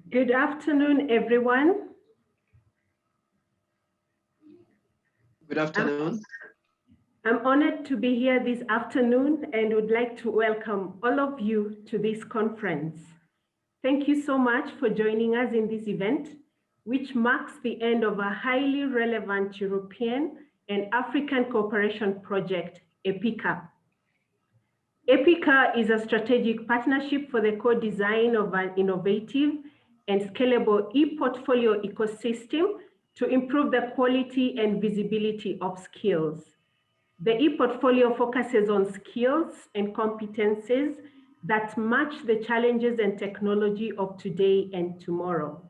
Good afternoon, everyone. Good afternoon. I'm honored to be here this afternoon and would like to welcome all of you to this conference. Thank you so much for joining us in this event, which marks the end of a highly relevant European and African cooperation project, Epica. Epica is a strategic partnership for the co-design of an innovative and scalable e-portfolio ecosystem to improve the quality and visibility of skills. The e-portfolio focuses on skills and competencies that match the challenges and technology of today and tomorrow.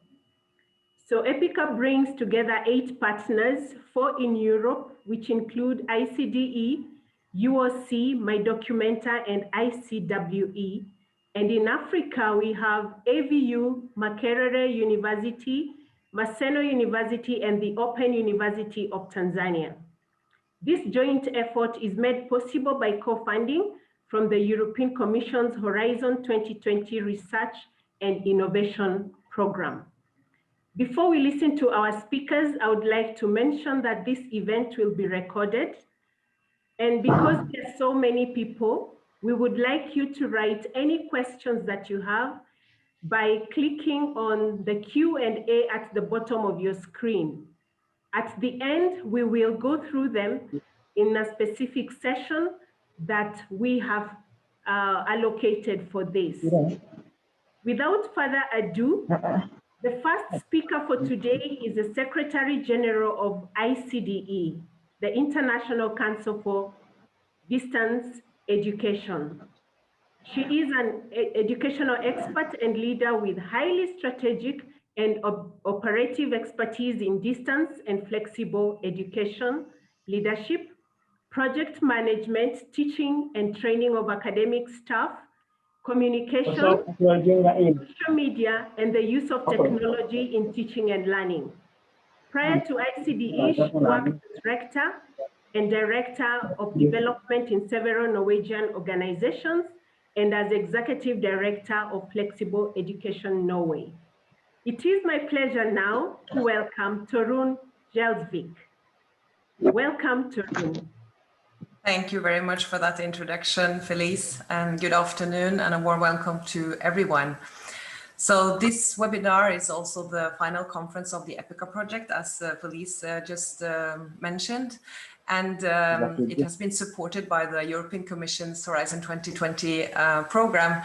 So Epica brings together 8 partners, 4 in Europe, which include ICDE, UOC, MyDocumenta, and ICWE. And in Africa, we have AVU, Makerere University, Maseno University, and the Open University of Tanzania. This joint effort is made possible by co-funding from the European Commission's Horizon 2020 Research and Innovation Program. Before we listen to our speakers, I would like to mention that this event will be recorded. And because there are so many people, we would like you to write any questions that you have by clicking on the Q&A at the bottom of your screen. At the end, we will go through them in a specific session that we have allocated for this. Without further ado, the first speaker for today is the Secretary General of ICDE, the International Council for Distance Education. She is an educational expert and leader with highly strategic and operative expertise in distance and flexible education, leadership, project management, teaching and training of academic staff, communication, social media, and the use of technology in teaching and learning. Prior to ICDE, she worked as Rector and Director of Development in several Norwegian organizations and as Executive Director of Flexible Education Norway. It is my pleasure now to welcome Torunn Gjelsvik. Welcome, Torunn. Thank you very much for that introduction, Felice, and good afternoon and a warm welcome to everyone. So this webinar is also the final conference of the Epica project, as Felice just mentioned, and it has been supported by the European Commission's Horizon 2020 program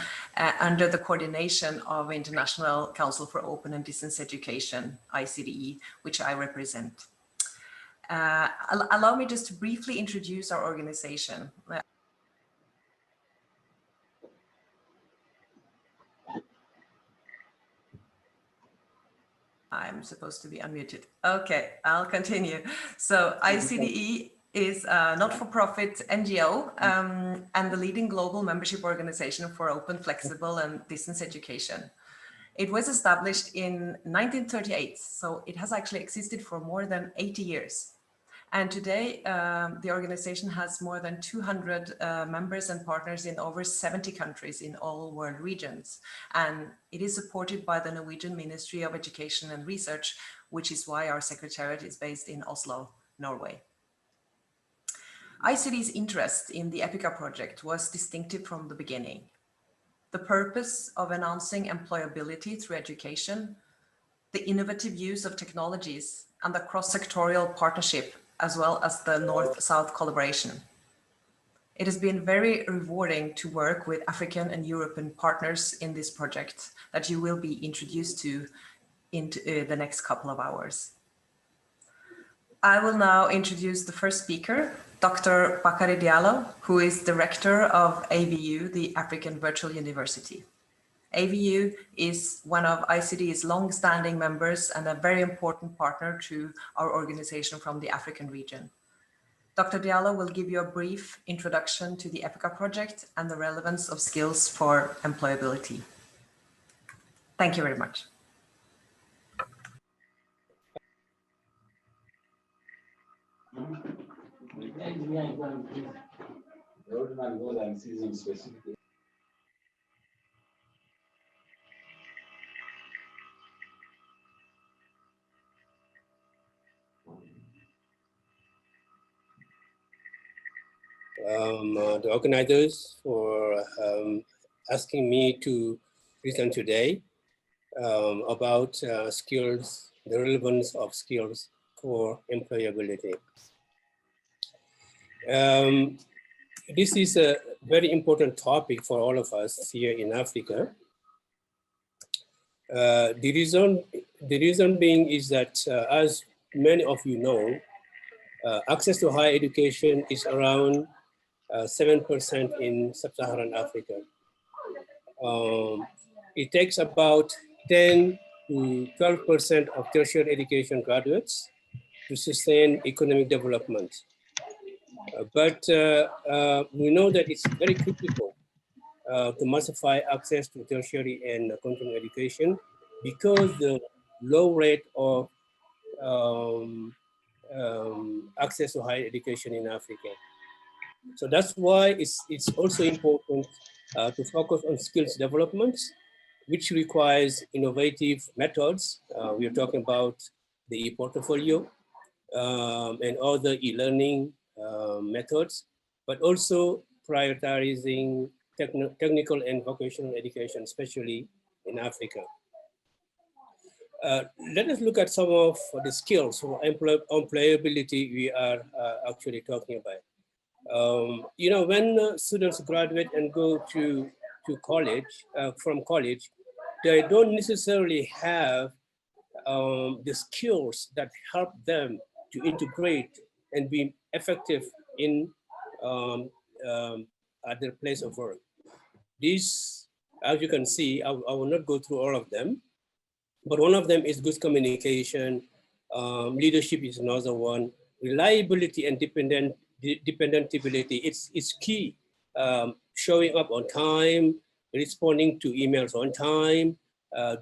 under the coordination of International Council for Open and Distance Education, ICDE, which I represent. Allow me just to briefly introduce our organization. I'm supposed to be unmuted. Okay, I'll continue. So ICDE is a not-for-profit NGO and the leading global membership organization for open, flexible, and distance education. It was established in 1938, so it has actually existed for more than 80 years. And today, the organization has more than 200 members and partners in over 70 countries in all world regions. And it is supported by the Norwegian Ministry of Education and Research, which is why our secretariat is based in Oslo, Norway. ICD's interest in the Epica project was distinctive from the beginning. The purpose of enhancing employability through education, the innovative use of technologies, and the cross-sectorial partnership, as well as the North-South collaboration. It has been very rewarding to work with African and European partners in this project that you will be introduced to in the next couple of hours. I will now introduce the first speaker, Dr. Bakary Diallo, who is Director of AVU, the African Virtual University. AVU is one of ICD's long-standing members and a very important partner to our organization from the African region. Dr. Diallo will give you a brief introduction to the Epica project and the relevance of skills for employability. Thank you very much. the organizers for asking me to present today about skills, the relevance of skills for employability. This is a very important topic for all of us here in Africa. The reason being is that, as many of you know, access to higher education is around 7% in sub-Saharan Africa. It takes about 10 to 12% of tertiary education graduates to sustain economic development. But we know that it's very critical to massify access to tertiary and continuing education because the low rate of access to higher education in Africa. So that's why it's also important to focus on skills development, which requires innovative methods. We are talking about the E-Portfolio and other e-learning methods, but also prioritizing technical and vocational education, especially in Africa. Let us look at some of the skills for employability we are actually talking about. You know, when students graduate and go to college, from college, they don't necessarily have the skills that help them to integrate and be effective in at their place of work. These, as you can see, I will not go through all of them, but one of them is good communication. Leadership is another one. Reliability and dependability, it's key. Showing up on time, responding to emails on time,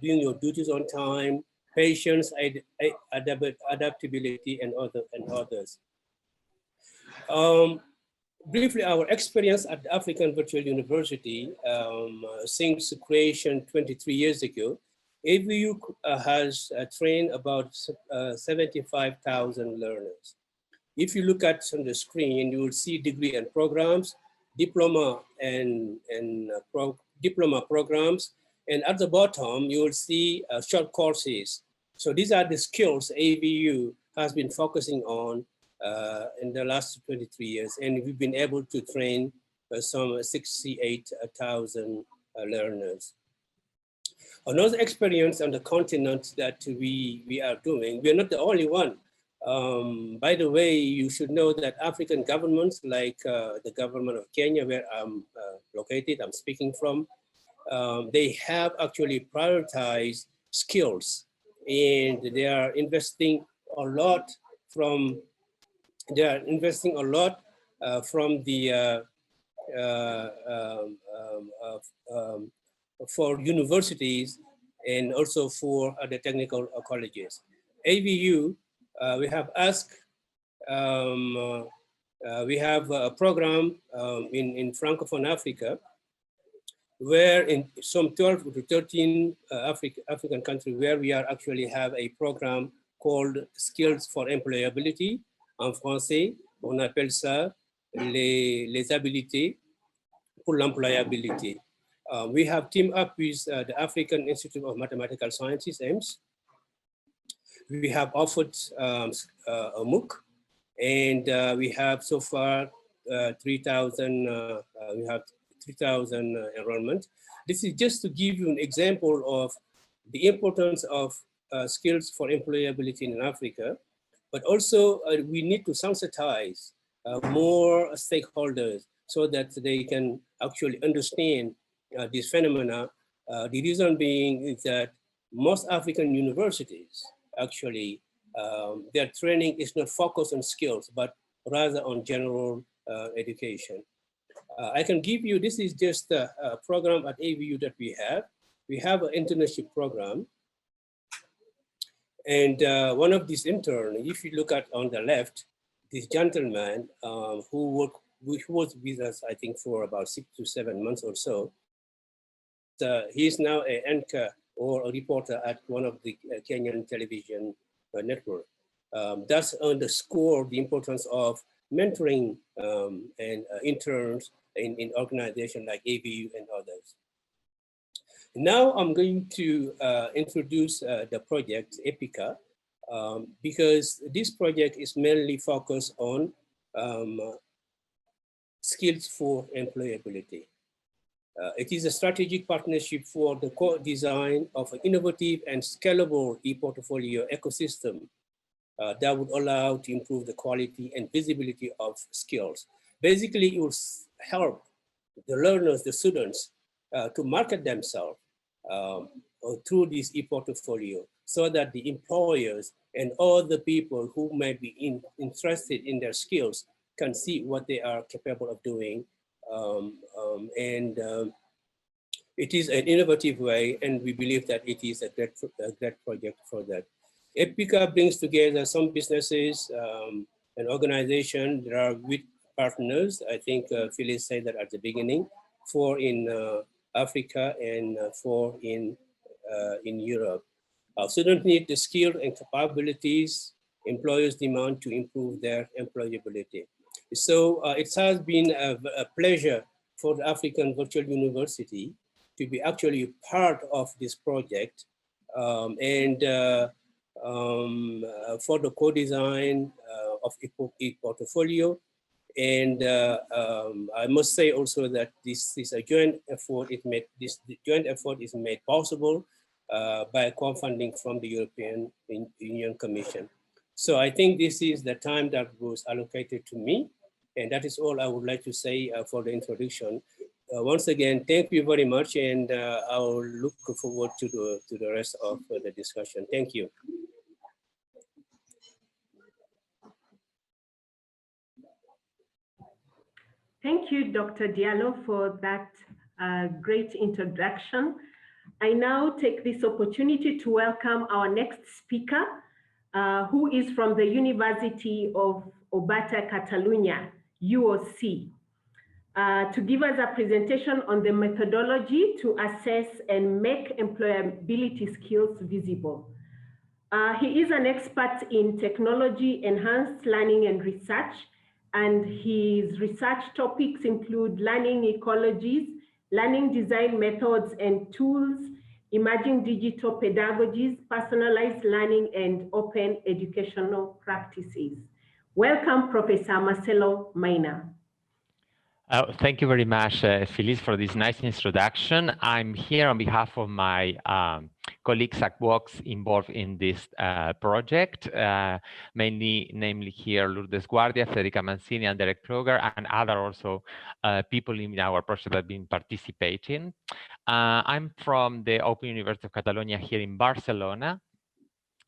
doing your duties on time, patience, adaptability, and others. Briefly, our experience at the African Virtual University since creation 23 years ago, AVU has trained about 75,000 learners. If you look at on the screen, you will see degree and programs, diploma and diploma programs, and at the bottom, you will see short courses. So these are the skills AVU has been focusing on in the last 23 years, and we've been able to train some 68,000 learners. Another experience on the continent that we are doing, we're not the only one. By the way, you should know that African governments like the government of Kenya, where I'm located, I'm speaking from, they have actually prioritized skills, and they are investing a lot from the for universities and also for the technical colleges. AVU, we have asked, we have a program in Francophone Africa, where in some 12 to 13 African countries, where we are actually have a program called Skills for Employability. En français, on appelle ça les habilités pour l'employabilité. We have teamed up with the African Institute of Mathematical Sciences, AIMS. We have offered a MOOC, and we have so far 3,000. We have 3,000 enrollment. This is just to give you an example of the importance of skills for employability in Africa, but also we need to sensitize more stakeholders so that they can actually understand this phenomena. The reason being is that most African universities, actually, their training is not focused on skills, but rather on general education. I can give you, this is just a program at AVU that we have. We have an internship program. And one of these interns, if you look at on the left, this gentleman who was with us, I think, for about 6 to 7 months or so. He is now an anchor or a reporter at one of the Kenyan television network. That's underscore the importance of mentoring and interns in organizations like ABU and others. Now I'm going to introduce the project Epica, because this project is mainly focused on skills for employability. It is a strategic partnership for the co-design of an innovative and scalable e-portfolio ecosystem that would allow to improve the quality and visibility of skills. Basically, it will help the learners, the students, to market themselves through this e-portfolio, so that the employers and all the people who might be interested in their skills can see what they are capable of doing. It is an innovative way, and we believe that it is a great project for that. Epica brings together some businesses and organizations that are with partners. I think Phyllis said that at the beginning, 4 in Africa and 4 in Europe. Students need the skills and capabilities employers demand to improve their employability. So it has been a pleasure for the African Virtual University to be actually part of this project for the co-design of e-portfolio. And I must say also that this is a joint effort. This joint effort is made possible by co-funding from the European Union Commission. So I think this is the time that was allocated to me. And that is all I would like to say for the introduction. Once again, thank you very much. And I will look forward to the rest of the discussion. Thank you. Thank you, Dr. Diallo, for that great introduction. I now take this opportunity to welcome our next speaker, who is from the University of Obata, Catalonia, UOC, to give us a presentation on the methodology to assess and make employability skills visible. He is an expert in technology-enhanced learning and research, and his research topics include learning ecologies, learning design methods and tools, emerging digital pedagogies, personalized learning, and open educational practices. Welcome, Professor Marcelo Maina. Thank you very much, Phyllis, for this nice introduction. I'm here on behalf of my colleagues at Vox involved in this project, namely here Lourdes Guardia, Federica Mancini, and Derek Kroger, and other also people in our project that have been participating. I'm from the Open University of Catalonia here in Barcelona,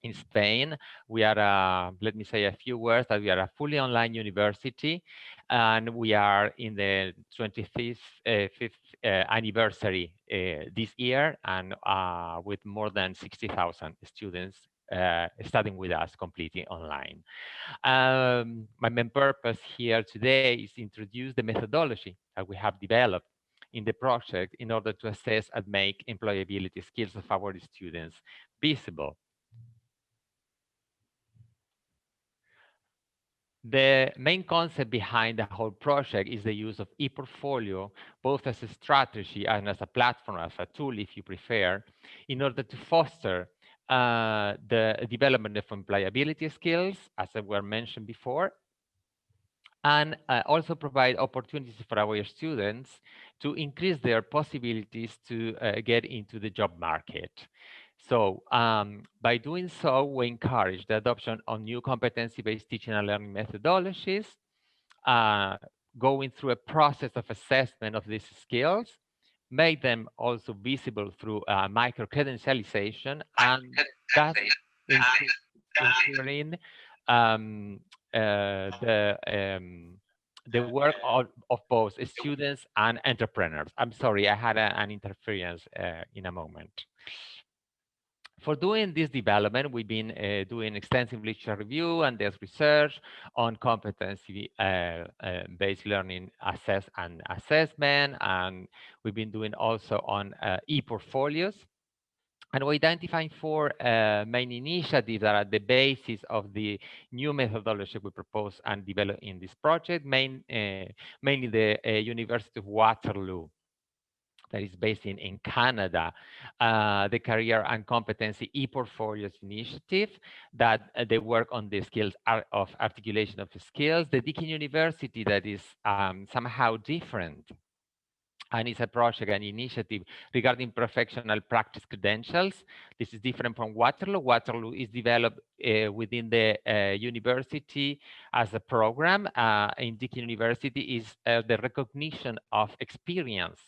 in Spain. We are, let me say a few words, that we are a fully online university, and we are in the 25th anniversary this year, and with more than 60,000 students studying with us completely online. My main purpose here today is to introduce the methodology that we have developed in the project in order to assess and make employability skills of our students visible. The main concept behind the whole project is the use of e-portfolio, both as a strategy and as a platform, as a tool, if you prefer, in order to foster the development of employability skills, as were mentioned before, and also provide opportunities for our students to increase their possibilities to get into the job market. So by doing so, we encourage the adoption of new competency-based teaching and learning methodologies, going through a process of assessment of these skills, make them also visible through micro-credentialization, and that ensuring the work of both students and entrepreneurs. I'm sorry, I had an interference in a moment. For doing this development, we've been doing extensive literature review and there's research on competency-based learning assessment, and we've been doing also on e-portfolios. And we're identifying four main initiatives that are the basis of the new methodology we propose and develop in this project, mainly the University of Waterloo, that is based in Canada, the Career and Competency E-Portfolios initiative, that they work on the skills of articulation of skills, the Deakin University, that is somehow different, and it's a project, an initiative regarding professional practice credentials. This is different from Waterloo. Waterloo is developed within the university as a program. In Deakin University is the recognition of experience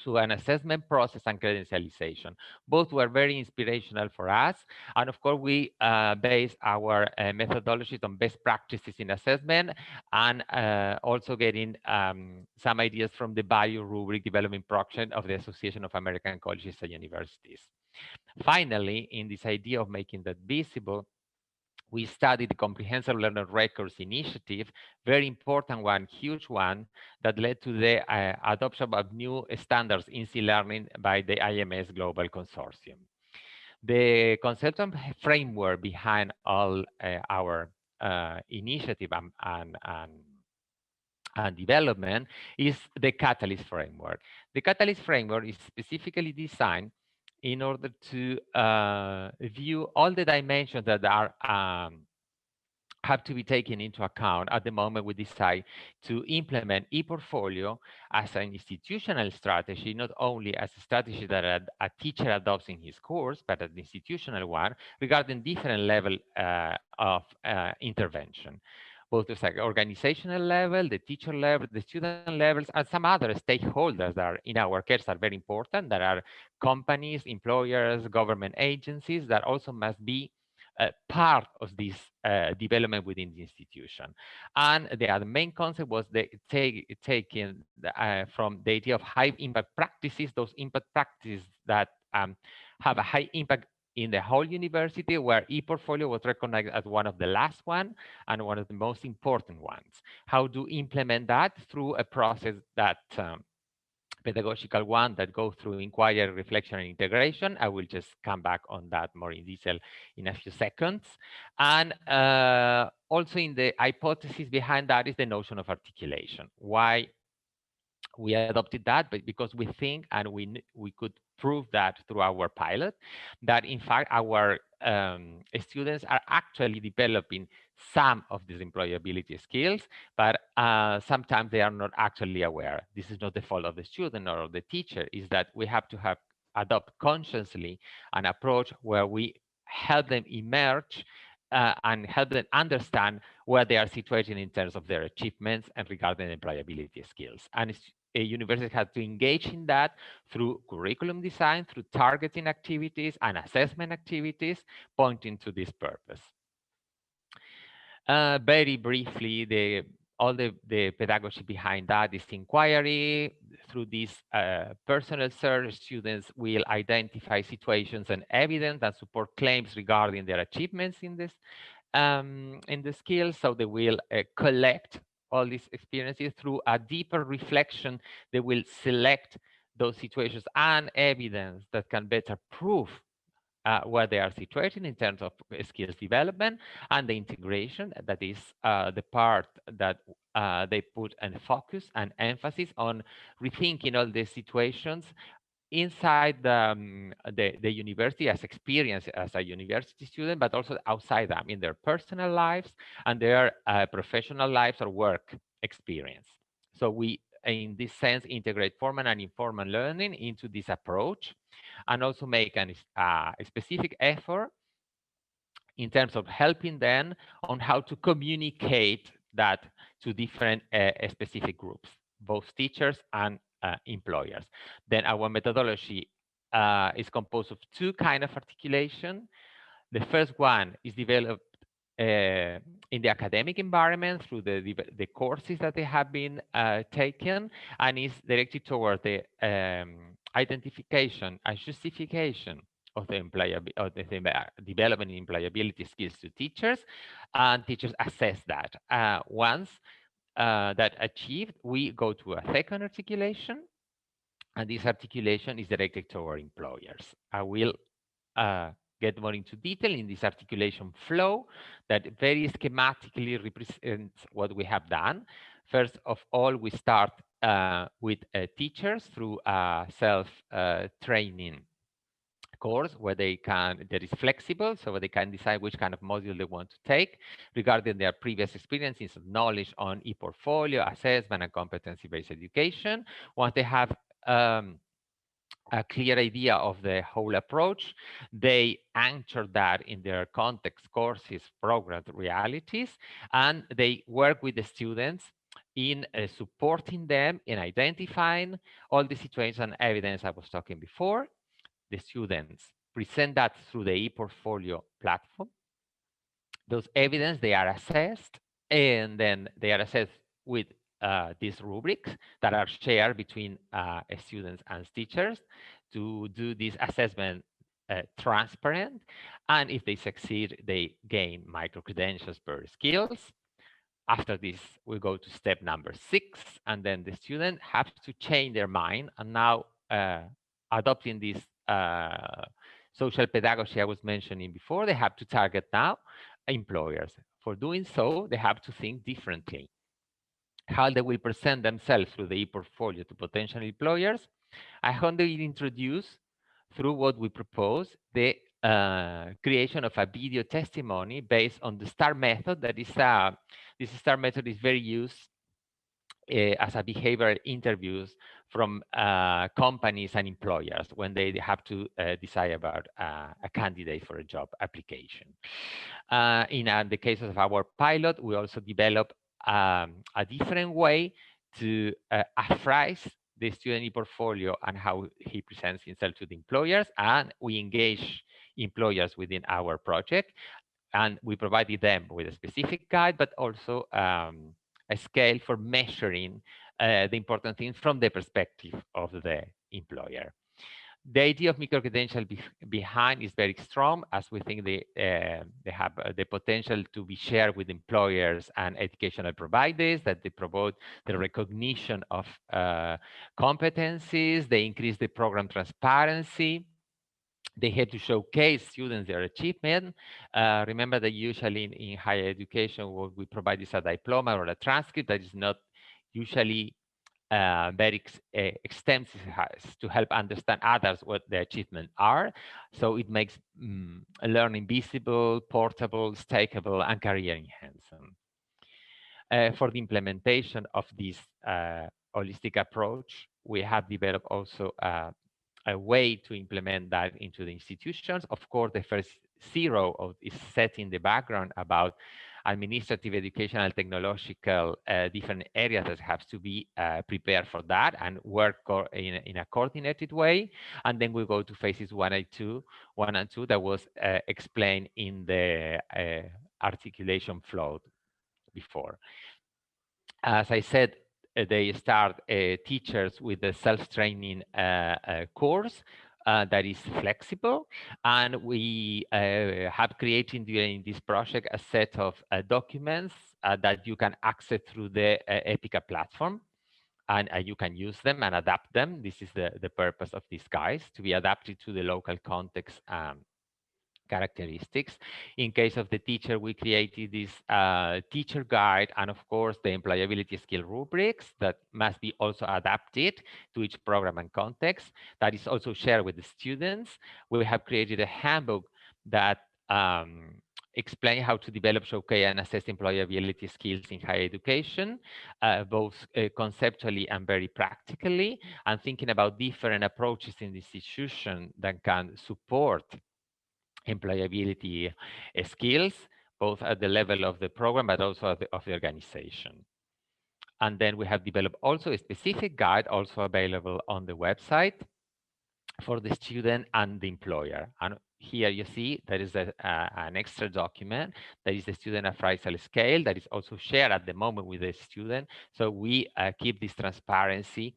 through an assessment process and credentialization. Both were very inspirational for us. And of course, we base our methodologies on best practices in assessment, and also getting some ideas from the Value Rubric Development Project of the Association of American Colleges and Universities. Finally, in this idea of making that visible, we studied the Comprehensive Learner Records Initiative, very important one, huge one, that led to the adoption of new standards in C-learning by the IMS Global Consortium. The conceptual framework behind all our initiative and development is the Catalyst framework. The Catalyst framework is specifically designed in order to view all the dimensions that are have to be taken into account at the moment we decide to implement e-portfolio as an institutional strategy, not only as a strategy that a teacher adopts in his course, but an institutional one regarding different level of intervention, both the organizational level, the teacher level, the student levels, and some other stakeholders that are, in our case, are very important, that are companies, employers, government agencies, that also must be part of this development within the institution. And the other main concept was taking from the idea of high impact practices, those impact practices that have a high impact in the whole university, where e-portfolio was recognized as one of the last one and one of the most important ones. How to implement that through a process that pedagogical one that goes through inquiry, reflection, and integration. I will just come back on that more in detail in a few seconds. And also in the hypothesis behind that is the notion of articulation. Why we adopted that? But because we think, and we could prove that through our pilot, that in fact our students are actually developing some of these employability skills, but sometimes they are not actually aware. This is not the fault of the student or of the teacher, is that we have to adopt consciously an approach where we help them emerge and help them understand where they are situated in terms of their achievements and regarding employability skills. And a university has to engage in that through curriculum design, through targeting activities and assessment activities, pointing to this purpose. Very briefly, all the pedagogy behind that is inquiry. Through this personal search, students will identify situations and evidence that support claims regarding their achievements in the skills. So they will collect all these experiences. Through a deeper reflection, they will select those situations and evidence that can better prove where they are situated in terms of skills development, and the integration, that is the part that they put and focus and emphasis on rethinking all these situations inside the university as experience as a university student, but also outside them in their personal lives and their professional lives or work experience. So we, in this sense, integrate formal and informal learning into this approach, and also make a specific effort in terms of helping them on how to communicate that to different specific groups, both teachers and employers. Then our methodology is composed of two kinds of articulation. The first one is developed in the academic environment through the courses that they have been taken, and is directed toward the identification and justification of the development in employability skills to teachers, and teachers assess that. Once that achieved, we go to a second articulation And this articulation is directed toward employers. I will get more into detail in this articulation flow that very schematically represents what we have done. First of all, we start with teachers through a self-training course where that is flexible, so they can decide which kind of module they want to take regarding their previous experiences and knowledge on e-portfolio, assessment, and competency-based education. Once they have a clear idea of the whole approach, they anchor that in their context, courses, programs, realities, and they work with the students in supporting them in identifying all the situations and evidence I was talking before. The students present that through the e-portfolio platform. Those evidence, they are assessed, and then they are assessed with these rubrics that are shared between students and teachers to do this assessment transparent. And if they succeed, they gain micro-credentials per skills. After this, we go to step number 6, and then the student has to change their mind, and now adopting this social pedagogy I was mentioning before, they have to target now employers. For doing so, they have to think differently. How they will present themselves through the e-portfolio to potential employers, and how they will introduce, through what we propose, the creation of a video testimony based on the STAR method. That is, this STAR method is very used as a behavioral interviews from companies and employers when they have to decide about a candidate for a job application. In the cases of our pilot, we also develop a different way to appraise the student e-portfolio and how he presents himself to the employers, and we engage employers within our project, and we provided them with a specific guide, but also a scale for measuring the important things from the perspective of the employer. The idea of micro-credential behind is very strong, as we think they have the potential to be shared with employers and educational providers, that they promote the recognition of competencies, they increase the program transparency, they had to showcase students their achievement. Remember that usually in higher education, what we provide is a diploma or a transcript that is not usually very extensive to help understand others what the achievements are. So it makes learning visible, portable, stakeable, and career enhancing. For the implementation of this holistic approach, we have developed also a way to implement that into the institutions. Of course, the first zero is setting the background about administrative, educational, technological, different areas that have to be prepared for that and work in a coordinated way. And then we go to phases 1 and 2 that was explained in the articulation flow before. As I said, they start teachers with a self-training course that is flexible, and we have created during this project a set of documents that you can access through the Epica platform, and you can use them and adapt them. This is the purpose of these guides, to be adapted to the local context characteristics. In case of the teacher, we created this teacher guide, and of course the employability skill rubrics that must be also adapted to each program and context. That is also shared with the students. We have created a handbook that explain how to develop, showcase, and assess employability skills in higher education, both conceptually and very practically, and thinking about different approaches in the institution that can support employability skills, both at the level of the program, but also of the organization. And then we have developed also a specific guide, also available on the website, for the student and the employer. And here you see there is an extra document that is the student appraisal scale that is also shared at the moment with the student. So we keep this transparency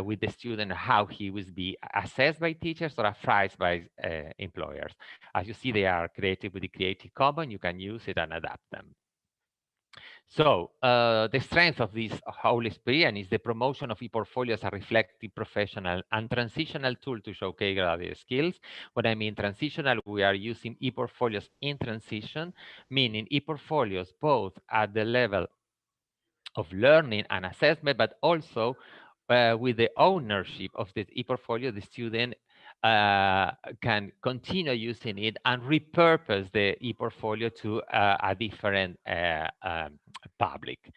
with the student, how he will be assessed by teachers or appraised by employers. As you see, they are created with the Creative Commons. You can use it and adapt them. So the strength of this whole experience is the promotion of e-portfolio as a reflective, professional, and transitional tool to showcase graduate skills. When I mean transitional, we are using e-portfolios in transition, meaning e-portfolios both at the level of learning and assessment, but also with the ownership of the e-portfolio, the student can continue using it and repurpose the e-portfolio to a different public.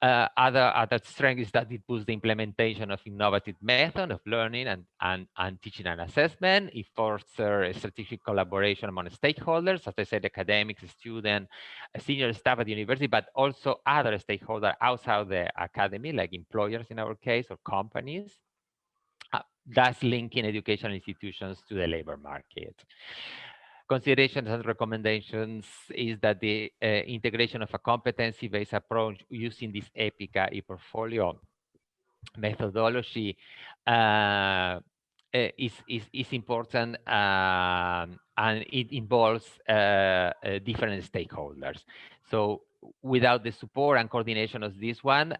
Other strength is that it boosts the implementation of innovative method of learning and teaching and assessment. It fosters strategic collaboration among stakeholders, as I said, academics, students, senior staff at the university, but also other stakeholders outside the academy, like employers in our case, or companies. Thus linking educational institutions to the labor market. Considerations and recommendations is that the integration of a competency-based approach using this Epica E-Portfolio methodology is important, and it involves different stakeholders. So without the support and coordination of this one,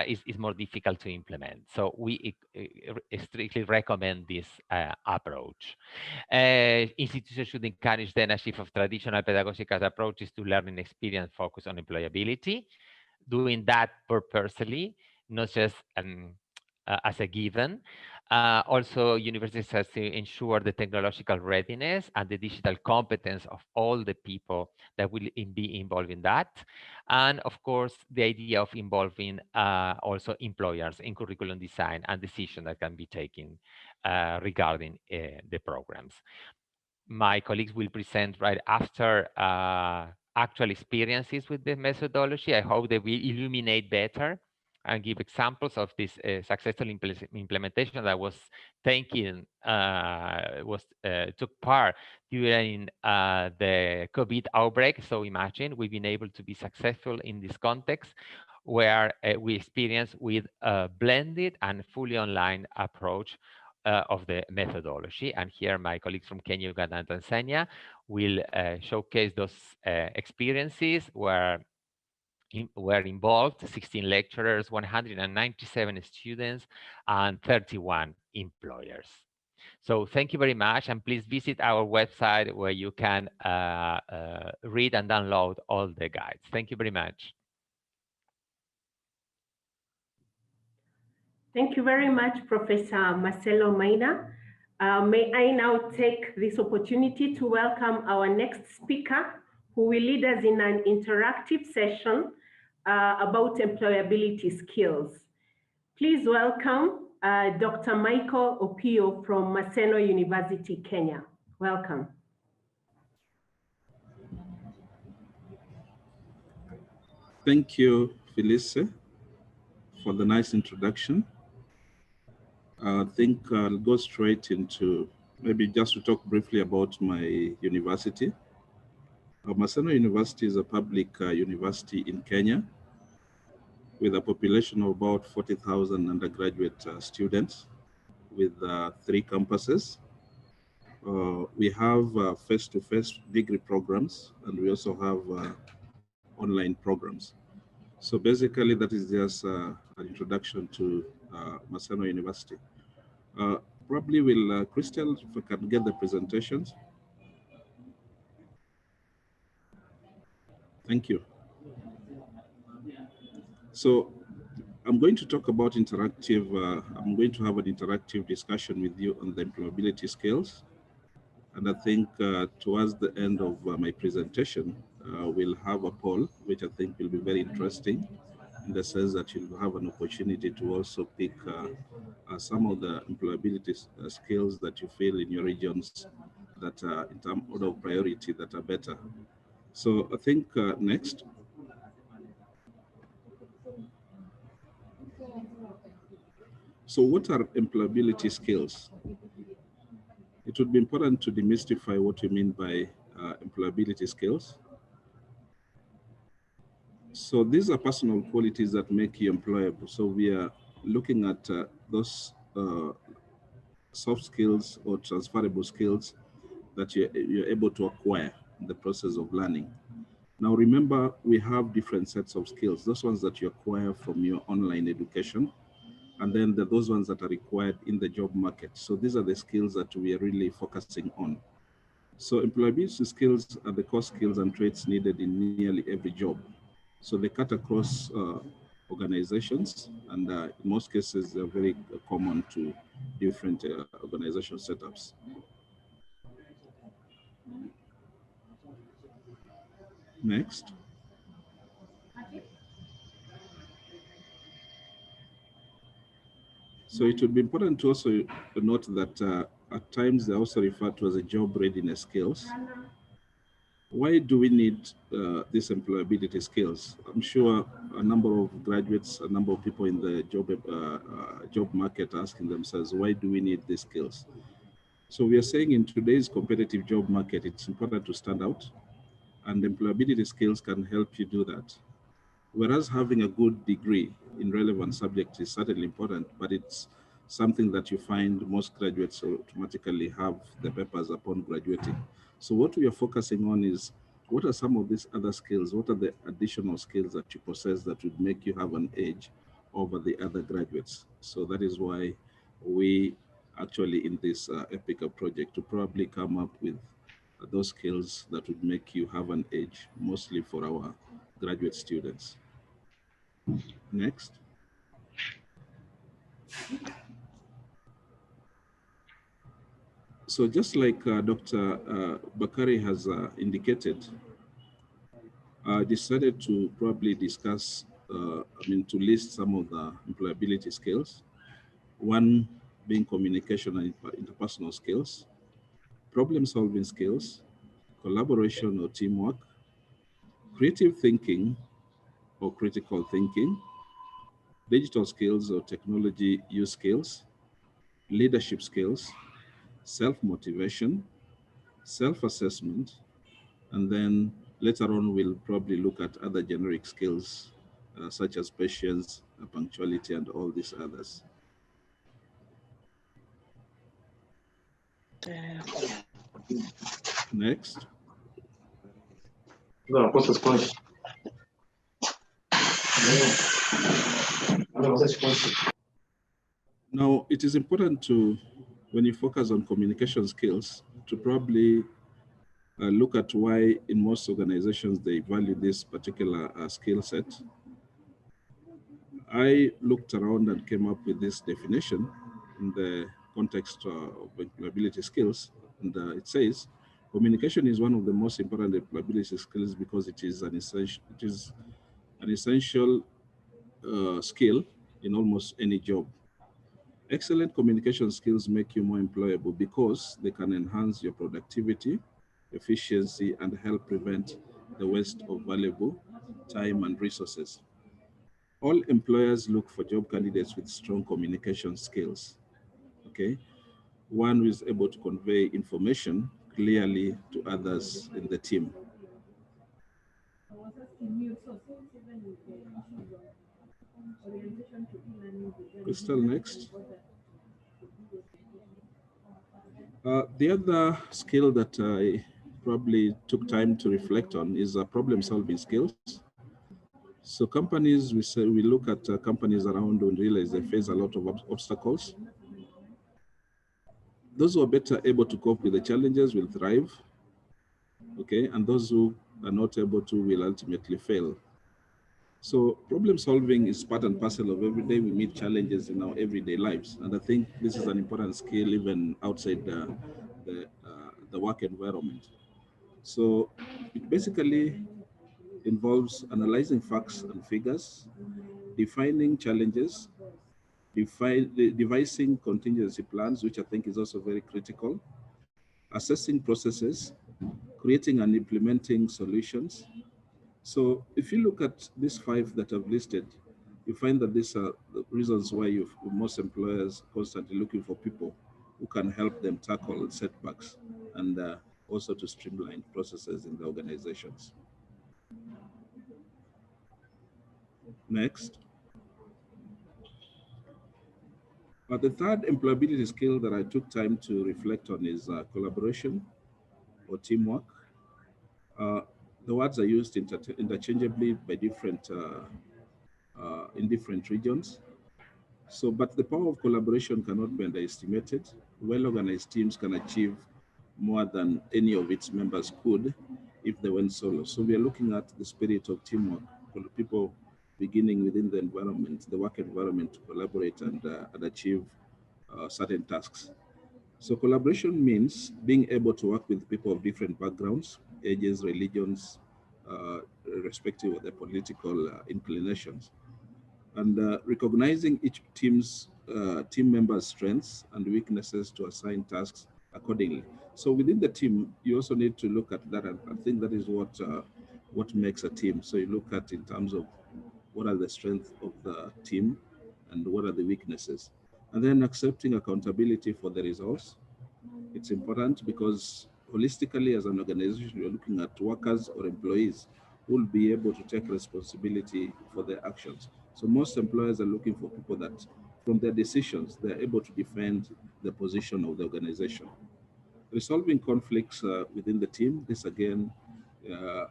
is more difficult to implement. So we strictly recommend this approach. Institutions should encourage then a shift of traditional pedagogical approaches to learning experience focused on employability, doing that purposely, not just as a given. Also, universities have to ensure the technological readiness and the digital competence of all the people that will be involved in that. And of course, the idea of involving also employers in curriculum design and decisions that can be taken regarding the programs. My colleagues will present right after actual experiences with the methodology. I hope they will illuminate better and give examples of this successful implementation that was taken, took part during the COVID outbreak. So imagine we've been able to be successful in this context where we experience with a blended and fully online approach of the methodology. And here my colleagues from Kenya, Uganda, and Tanzania will showcase those experiences where were involved 16 lecturers, 197 students, and 31 employers. So thank you very much, and please visit our website where you can read and download all the guides. Thank you very much. Thank you very much, Professor Marcelo Maina. May I now take this opportunity to welcome our next speaker, who will lead us in an interactive session about employability skills. Please welcome Dr. Michael Opio from Maseno University, Kenya. Welcome. Thank you, Felice, for the nice introduction. I think I'll go straight into maybe just to talk briefly about my university. Maseno University is a public university in Kenya with a population of about 40,000 undergraduate students with 3 campuses. We have face-to-face degree programs, and we also have online programs. So basically that is just an introduction to Maseno University. Probably will, Crystal, if we can get the presentations. Thank you. So I'm going to talk about interactive, I'm going to have an interactive discussion with you on the employability skills. And I think towards the end of my presentation, we'll have a poll, which I think will be very interesting in the sense that you'll have an opportunity to also pick some of the employability skills that you feel in your regions that are in terms of priority that are better. So I think next. So what are employability skills? It would be important to demystify what you mean by employability skills. So these are personal qualities that make you employable. So we are looking at those soft skills or transferable skills that you're able to acquire in the process of learning. Now remember, we have different sets of skills. Those ones that you acquire from your online education, and then those ones that are required in the job market. So these are the skills that we are really focusing on. So employability skills are the core skills and traits needed in nearly every job. So they cut across organizations, and in most cases, they're very common to different organizational setups. Next. So it would be important to also note that at times they're also referred to as a job readiness skills. Why do we need these employability skills? I'm sure a number of graduates, a number of people in the job market are asking themselves, why do we need these skills? So we are saying in today's competitive job market, it's important to stand out, and employability skills can help you do that. Whereas having a good degree in relevant subjects is certainly important, but it's something that you find most graduates automatically have the papers upon graduating. So what we are focusing on is, what are some of these other skills? What are the additional skills that you possess that would make you have an edge over the other graduates? So that is why we actually in this Epica project to probably come up with those skills that would make you have an edge, mostly for our graduate students. Next. So just like Dr. Bakari has indicated, I decided to probably discuss, to list some of the employability skills. One being communication and interpersonal skills, problem-solving skills, collaboration or teamwork, creative thinking or critical thinking, digital skills or technology use skills, leadership skills, self-motivation, self-assessment, and then later on we'll probably look at other generic skills such as patience, punctuality, and all these others. Next. Now, it is important to, when you focus on communication skills, to probably look at why in most organizations they value this particular skill set. I looked around and came up with this definition in the context of employability skills, and it says, communication is one of the most important employability skills because it is an essential skill in almost any job. Excellent communication skills make you more employable because they can enhance your productivity, efficiency, and help prevent the waste of valuable time and resources. All employers look for job candidates with strong communication skills, okay? One who is able to convey information clearly to others in the team. Crystal, next. The other skill that I probably took time to reflect on is problem-solving skills. So companies, we look at companies around and realize they face a lot of obstacles. Those who are better able to cope with the challenges will thrive, okay? And those who are not able to will ultimately fail. So problem solving is part and parcel of every day we meet challenges in our everyday lives. And I think this is an important skill even outside the work environment. So it basically involves analyzing facts and figures, defining challenges, devising contingency plans, which I think is also very critical, assessing processes, creating and implementing solutions. So if you look at these 5 that I've listed, you find that these are the reasons why most employers constantly looking for people who can help them tackle setbacks and also to streamline processes in the organizations. Next. The third employability skill that I took time to reflect on is collaboration or teamwork. The words are used interchangeably by different in different regions. So, but the power of collaboration cannot be underestimated. Well-organized teams can achieve more than any of its members could if they went solo. So we are looking at the spirit of teamwork, people beginning within the environment, the work environment, to collaborate and achieve certain tasks. So collaboration means being able to work with people of different backgrounds, ages, religions, irrespective of their political inclinations, and recognizing each team member's strengths and weaknesses to assign tasks accordingly. So within the team, you also need to look at that, and I think that is what makes a team. So you look at in terms of what are the strengths of the team and what are the weaknesses, and then accepting accountability for the results. It's important because holistically, as an organization, you're looking at workers or employees who will be able to take responsibility for their actions. So most employers are looking for people that, from their decisions, they're able to defend the position of the organization. Resolving conflicts within the team, this again,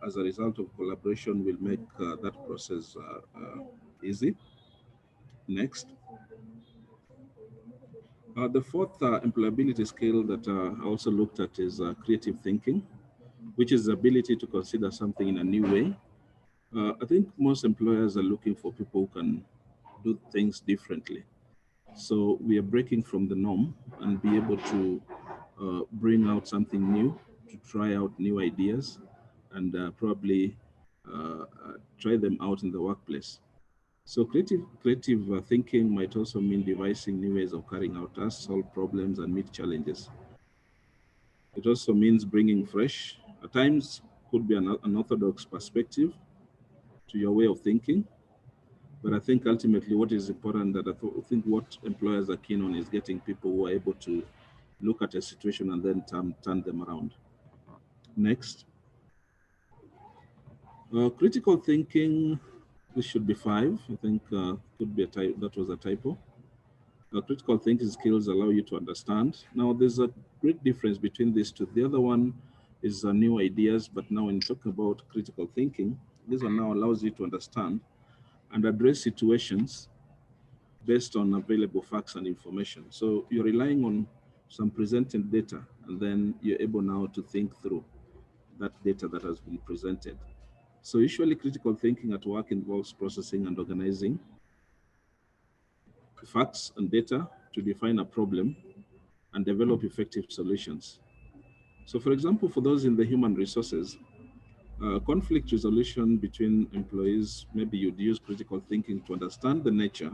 as a result of collaboration, will make that process easy. Next. The fourth employability skill that I also looked at is creative thinking, which is the ability to consider something in a new way. I think most employers are looking for people who can do things differently. So we are breaking from the norm and be able to bring out something new, to try out new ideas, and probably try them out in the workplace. So creative thinking might also mean devising new ways of carrying out tasks, solve problems, and meet challenges. It also means bringing fresh, at times could be an unorthodox perspective to your way of thinking. But I think ultimately what is important, that I think what employers are keen on, is getting people who are able to look at a situation and then turn them around. Next. Critical thinking, this should be 5. I think could be that was a typo. Critical thinking skills allow you to understand. Now, there's a great difference between these two. The other one is new ideas, but now when you talk about critical thinking, this one now allows you to understand and address situations based on available facts and information. So you're relying on some presented data, and then you're able now to think through that data that has been presented. So usually critical thinking at work involves processing and organizing facts and data to define a problem and develop effective solutions. So for example, for those in the human resources, conflict resolution between employees, maybe you'd use critical thinking to understand the nature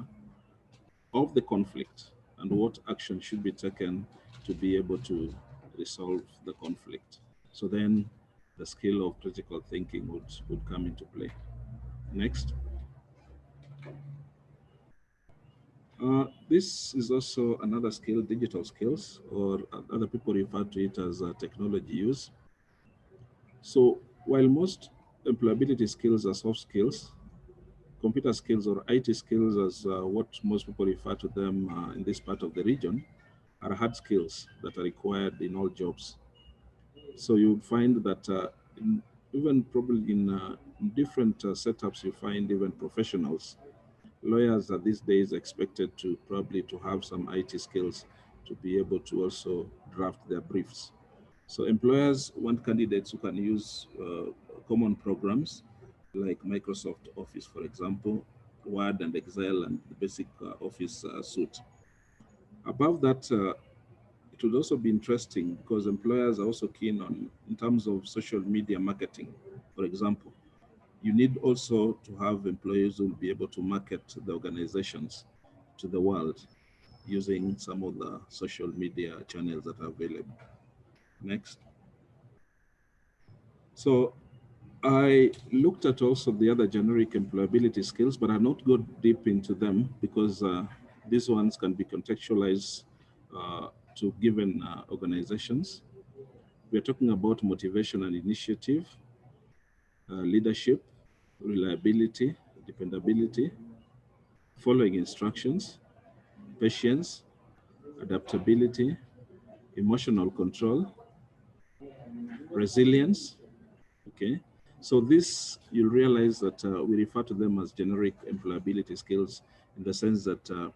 of the conflict and what action should be taken to be able to resolve the conflict. So then the skill of critical thinking would come into play. Next. This is also another skill, digital skills, or other people refer to it as technology use. So while most employability skills are soft skills, computer skills or IT skills, as what most people refer to them in this part of the region, are hard skills that are required in all jobs. So you would find that even probably in different setups, you find even professionals. Lawyers are these days expected to probably to have some IT skills to be able to also draft their briefs. So employers want candidates who can use common programs like Microsoft Office, for example, Word and Excel and the basic Office suite. Above that, it would also be interesting because employers are also keen on, in terms of social media marketing, for example, you need also to have employees who will be able to market the organizations to the world using some of the social media channels that are available. Next. So I looked at also the other generic employability skills, but I not go deep into them because these ones can be contextualized to given organizations. We're talking about motivation and initiative, leadership, reliability, dependability, following instructions, patience, adaptability, emotional control, resilience, okay, So this, you'll realize that we refer to them as generic employability skills in the sense that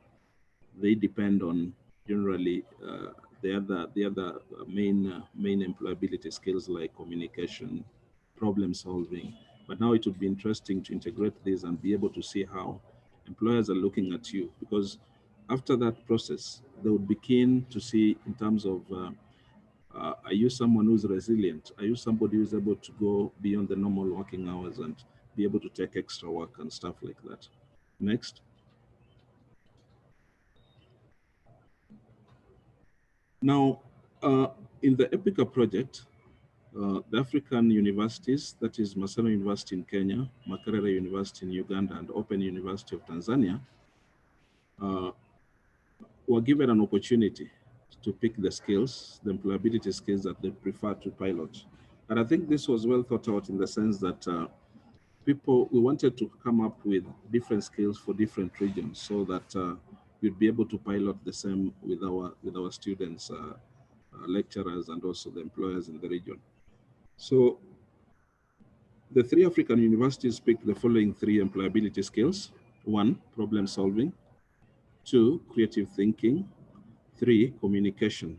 they depend on generally the other main employability skills like communication, problem solving. But now it would be interesting to integrate this and be able to see how employers are looking at you, because after that process, they would be keen to see in terms of are you someone who's resilient? Are you somebody who's able to go beyond the normal working hours and be able to take extra work and stuff like that? Next. Now, in the Epica project, the African universities, that is Maseno University in Kenya, Makerere University in Uganda, and Open University of Tanzania, were given an opportunity to pick the skills, the employability skills that they prefer to pilot. And I think this was well thought out in the sense that we wanted to come up with different skills for different regions so that we'd be able to pilot the same with our students, lecturers, and also the employers in the region. So the 3 African universities picked the following 3 employability skills: 1, problem solving; 2, creative thinking; 3, communication.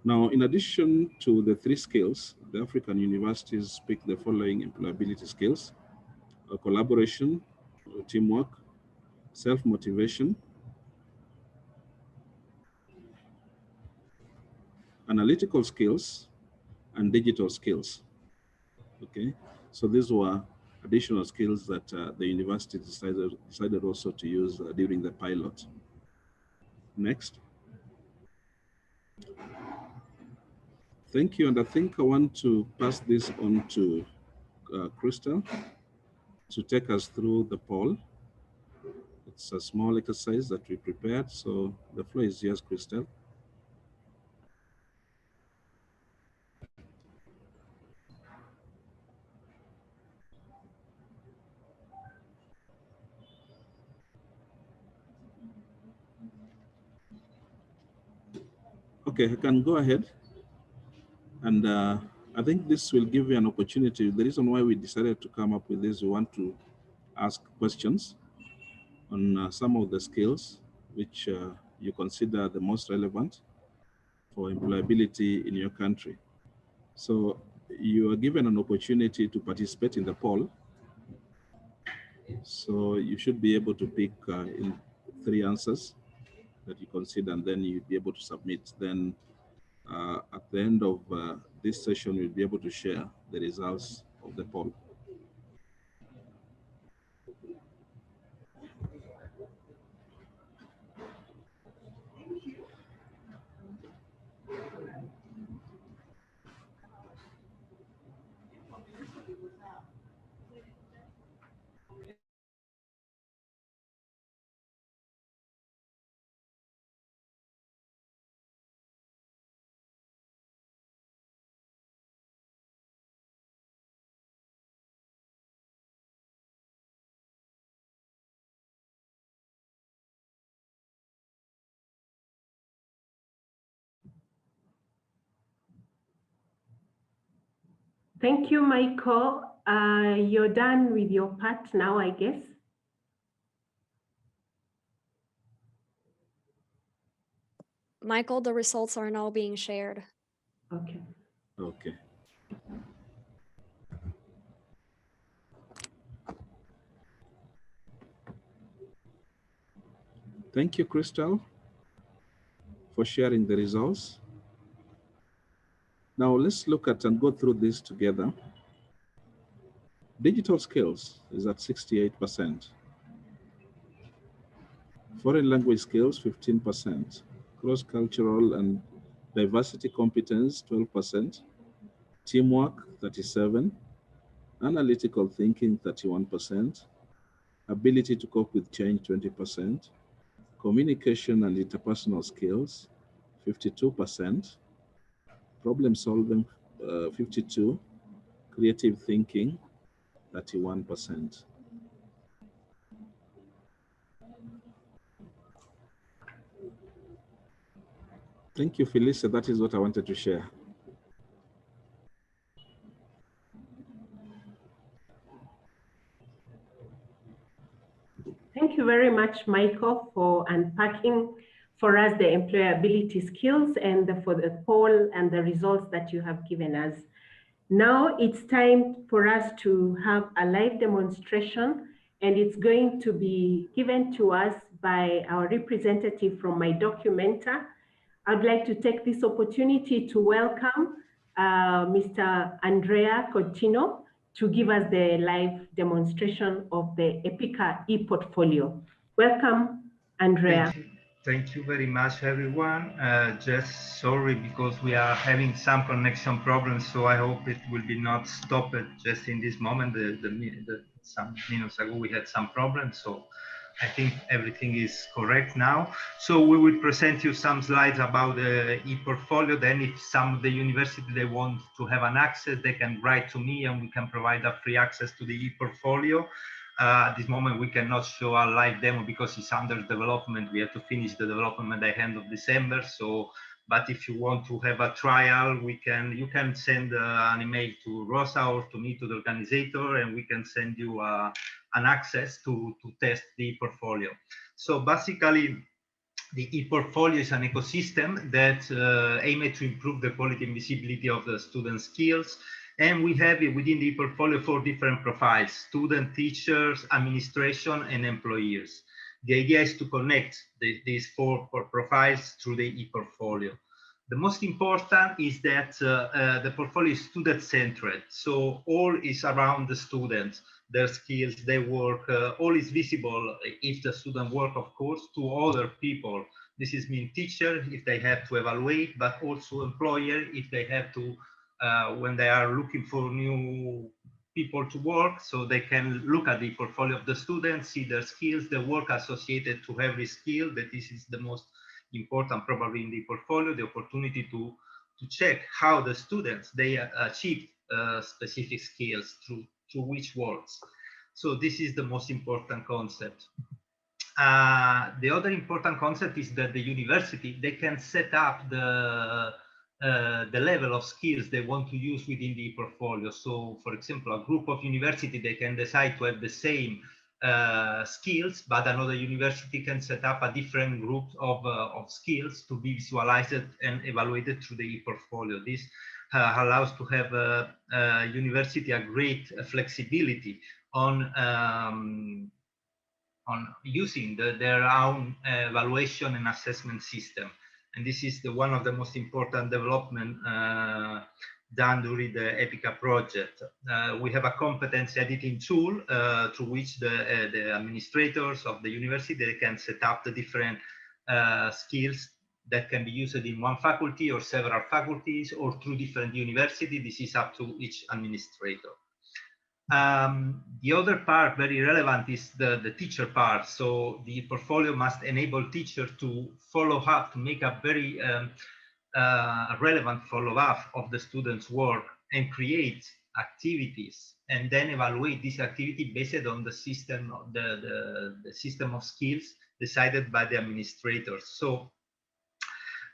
Now, in addition to the 3 skills, the African universities picked the following employability skills: collaboration, teamwork, self-motivation, analytical skills, and digital skills. Okay, so these were additional skills that the university decided also to use during the pilot. Next. Thank you, and I think I want to pass this on to Crystal to take us through the poll. It's a small exercise that we prepared, so the floor is yours, Crystal. Okay, I can go ahead. And I think this will give you an opportunity. The reason why we decided to come up with this, we want to ask questions on some of the skills which you consider the most relevant for employability in your country. So you are given an opportunity to participate in the poll. So you should be able to pick in 3 answers that you consider, and then you'll be able to submit. Then at the end of this session, we'll be able to share the results of the poll. Thank you, Michael. You're done with your part now, I guess. Michael, the results are now being shared. Okay. Okay. Thank you, Crystal, for sharing the results. Now let's look at and go through this together. Digital skills is at 68%. Foreign language skills, 15%. Cross-cultural and diversity competence, 12%. Teamwork, 37%. Analytical thinking, 31%. Ability to cope with change, 20%. Communication and interpersonal skills, 52%. Problem solving, 52%. Creative thinking, 31%. Thank you, Felicia. That is what I wanted to share. very much, Michael, for unpacking for us the employability skills and for the poll and the results that you have given us. Now it's time for us to have a live demonstration, and it's going to be given to us by our representative from my documenter. I'd like to take this opportunity to welcome Mr. Andrea Coutinho to give us the live demonstration of the Epica E-Portfolio. Welcome, Andrea. Thank you very much, everyone. Just sorry because we are having some connection problems, so I hope it will be not stopped just in this moment. Some minutes ago we had some problems, so I think everything is correct now. So we will present you some slides about the e-portfolio. Then if some of the university they want to have an access, they can write to me and we can provide a free access to the e-portfolio. At this moment, we cannot show a live demo because it's under development. We have to finish the development by the end of December. So, but if you want to have a trial, you can send an email to Rosa or to me, to the organizer, and we can send you an access to test the portfolio. So basically, the e-portfolio is an ecosystem that aims to improve the quality and visibility of the student skills. And we have within the e-portfolio 4 different profiles: student, teachers, administration, and employers. The idea is to connect these 4 profiles through the e-portfolio. The most important is that the portfolio is student-centered. So all is around the students, their skills, their work, all is visible if the student work, of course, to other people. This is mean teacher if they have to evaluate, but also employer if they have to when they are looking for new people to work, so they can look at the portfolio of the students, see their skills, the work associated to every skill. That this is the most important probably in the portfolio, the opportunity to check how the students, they achieve specific skills through which works. So this is the most important concept. The other important concept is that the university, they can set up the level of skills they want to use within the portfolio. So for example, a group of university, they can decide to have the same skills, but another university can set up a different group of skills to be visualized and evaluated through the e-portfolio. This allows to have a university a great flexibility on using their own evaluation and assessment system. And this is one of the most important development done during the Epica project. We have a competency editing tool through which the administrators of the university, they can set up the different skills that can be used in one faculty or several faculties or through different universities. This is up to each administrator. The other part, very relevant, is the teacher part. So the portfolio must enable teachers to follow up, to make a very relevant follow-up of the students' work and create activities, and then evaluate this activity based on the system, the system of skills decided by the administrators. So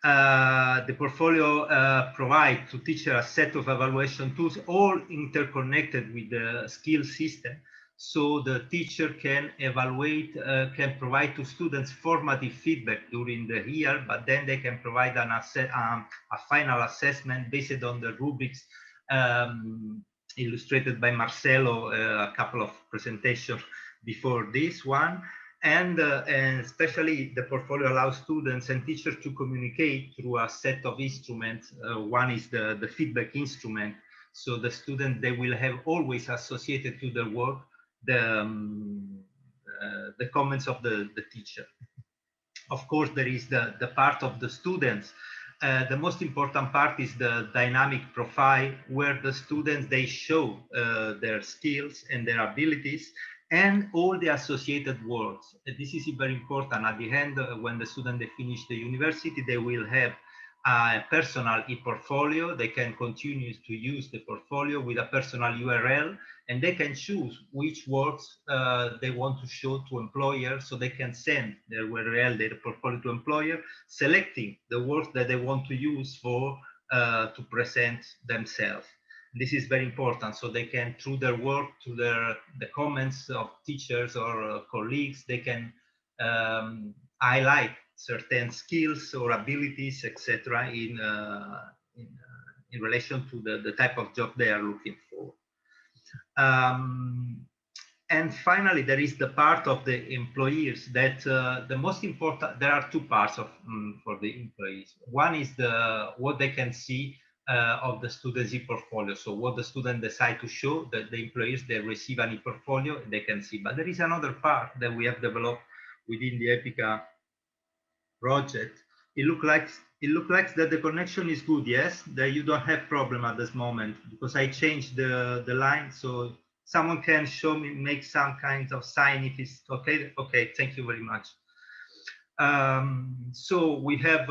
the portfolio provides to teachers a set of evaluation tools, all interconnected with the skill system. So the teacher can evaluate, can provide to students formative feedback during the year, but then they can provide a final assessment based on the rubrics illustrated by Marcelo a couple of presentations before this one. And especially the portfolio allows students and teachers to communicate through a set of instruments. One is the feedback instrument. So the student, they will have always associated to their work the comments of the teacher. Of course, there is the part of the students. The most important part is the dynamic profile, where the students, they show their skills and their abilities and all the associated works. This is very important. At the end, when the student they finish the university, they will have a personal e-portfolio. They can continue to use the portfolio with a personal URL, and they can choose which works they want to show to employers, so they can send their URL, their portfolio to employer, selecting the works that they want to use for to present themselves. This is very important, so they can, through their work, through the comments of teachers or colleagues, they can highlight certain skills or abilities, etc., in relation to the type of job they are looking for. And finally, there is the part of the employees that the most important. There are two parts of for the employees. One is what they can see of the student's e-portfolio. So what the student decide to show, that the employees, they receive an e-portfolio, they can see. But there is another part that we have developed within the Epica project. It looks like that the connection is good. Yes, that you don't have problem at this moment, because I changed the line, so someone can show me, make some kind of sign if it's okay. Okay, thank you very much. So we have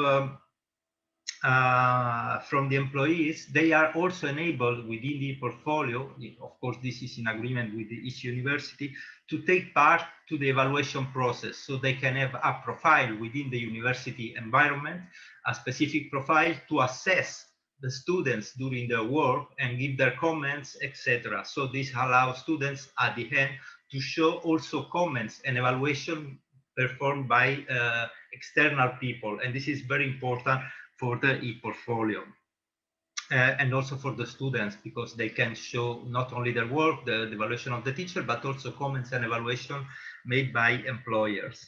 from the employees, they are also enabled within the portfolio. Of course, this is in agreement with each university, to take part to the evaluation process. So they can have a profile within the university environment, a specific profile to assess the students during their work and give their comments, etc. So this allows students at the end to show also comments and evaluation performed by external people. And this is very important for the e-portfolio and also for the students, because they can show not only their work, the evaluation of the teacher, but also comments and evaluation made by employers.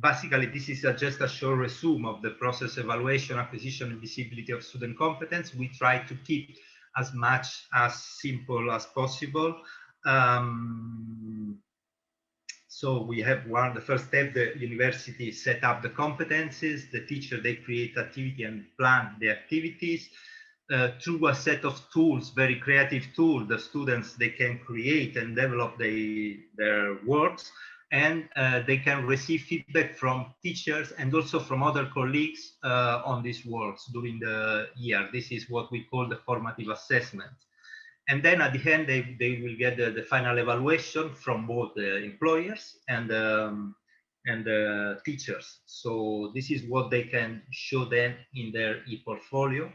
Basically, this is just a short resume of the process: evaluation, acquisition, and visibility of student competence. We try to keep as much as simple as possible. So we have the first step, the university set up the competencies, the teacher, they create activity and plan the activities. Through a set of tools, very creative tools, the students, they can create and develop their works, and they can receive feedback from teachers and also from other colleagues on these works during the year. This is what we call the formative assessment. And then at the end, they will get the final evaluation from both the employers and the teachers. So this is what they can show then in their e-portfolio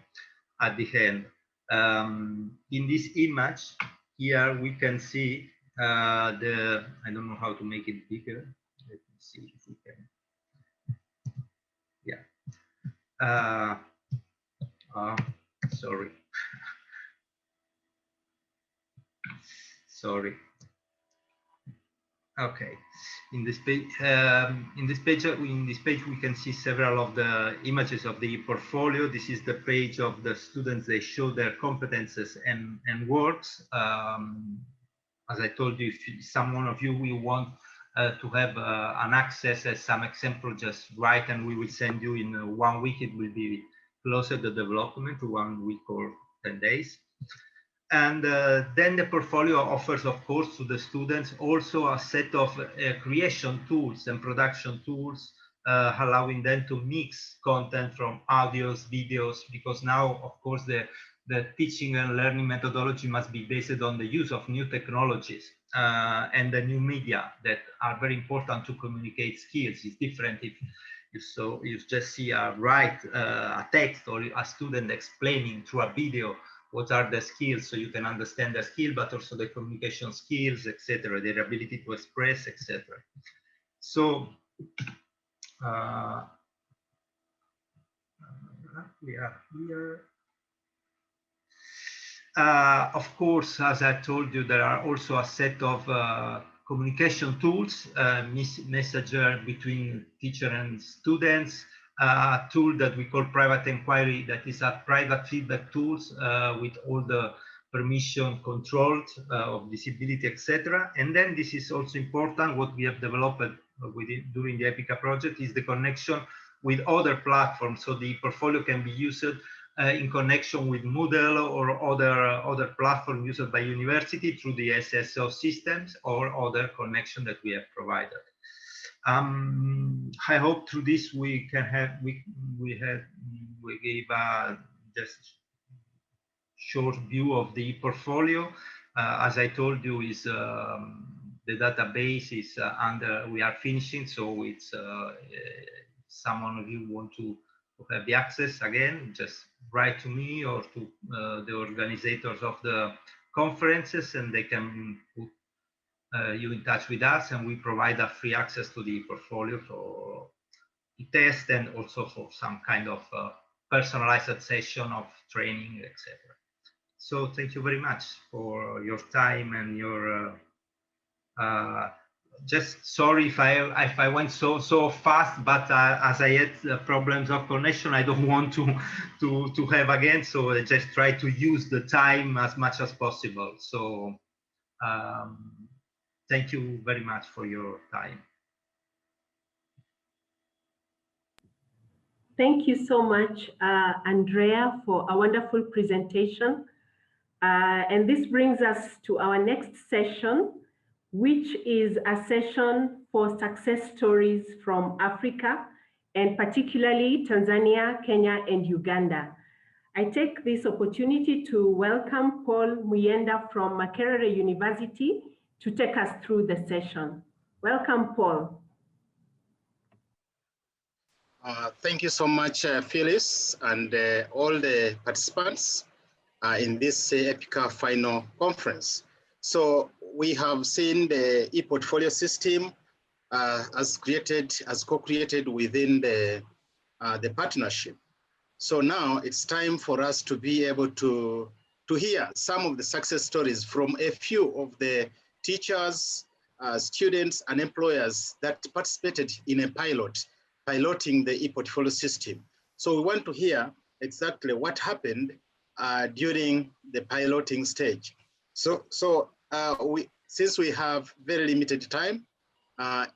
at the end. In this image here, we can see I don't know how to make it bigger. Let me see if we can. Yeah. Sorry. Sorry. Okay. In this page, we can see several of the images of the portfolio. This is the page of the students. They show their competences and works. As I told you, if someone of you will want to have an access as some example, just write, and we will send you in 1 week. It will be closer to development, to 1 week or 10 days. And then the portfolio offers, of course, to the students also a set of creation tools and production tools, allowing them to mix content from audios, videos, because now, of course, the teaching and learning methodology must be based on the use of new technologies and the new media that are very important to communicate skills. It's different if you just see a text or a student explaining through a video what are the skills, so you can understand the skill, but also the communication skills, etc., their ability to express, etc. So we are here. Of course, as I told you, there are also a set of communication tools, messenger between teacher and students, a tool that we call private inquiry, that is a private feedback tools with all the permission controlled of visibility, etc. And then this is also important, what we have developed during the Epica project is the connection with other platforms. So the portfolio can be used in connection with Moodle or other platform used by university through the SSO systems or other connection that we have provided. I hope through this we can have we gave just short view of the portfolio. As I told you, is the database is we are finishing, so it's someone of you want to have the access again, just write to me or to the organizers of the conferences, and they can put you in touch with us, and we provide a free access to the portfolio for the test and also for some kind of personalized session of training, etc. So thank you very much for your time and your just sorry if I went so fast, but as I had problems of connection, I don't want to have again. So I just try to use the time as much as possible. So thank you very much for your time. Thank you so much, Andrea, for a wonderful presentation. And this brings us to our next session, which is a session for success stories from Africa, and particularly Tanzania, Kenya, and Uganda. I take this opportunity to welcome Paul Muyenda from Makerere University to take us through the session. Welcome, Paul. Thank you so much, Phyllis, and all the participants in this Epica Final Conference. So we have seen the e-portfolio system as co-created within the partnership. So now it's time for us to be able to hear some of the success stories from a few of the teachers, students, and employers that participated in a piloting the e-portfolio system. So we want to hear exactly what happened during the piloting stage. Since we have very limited time,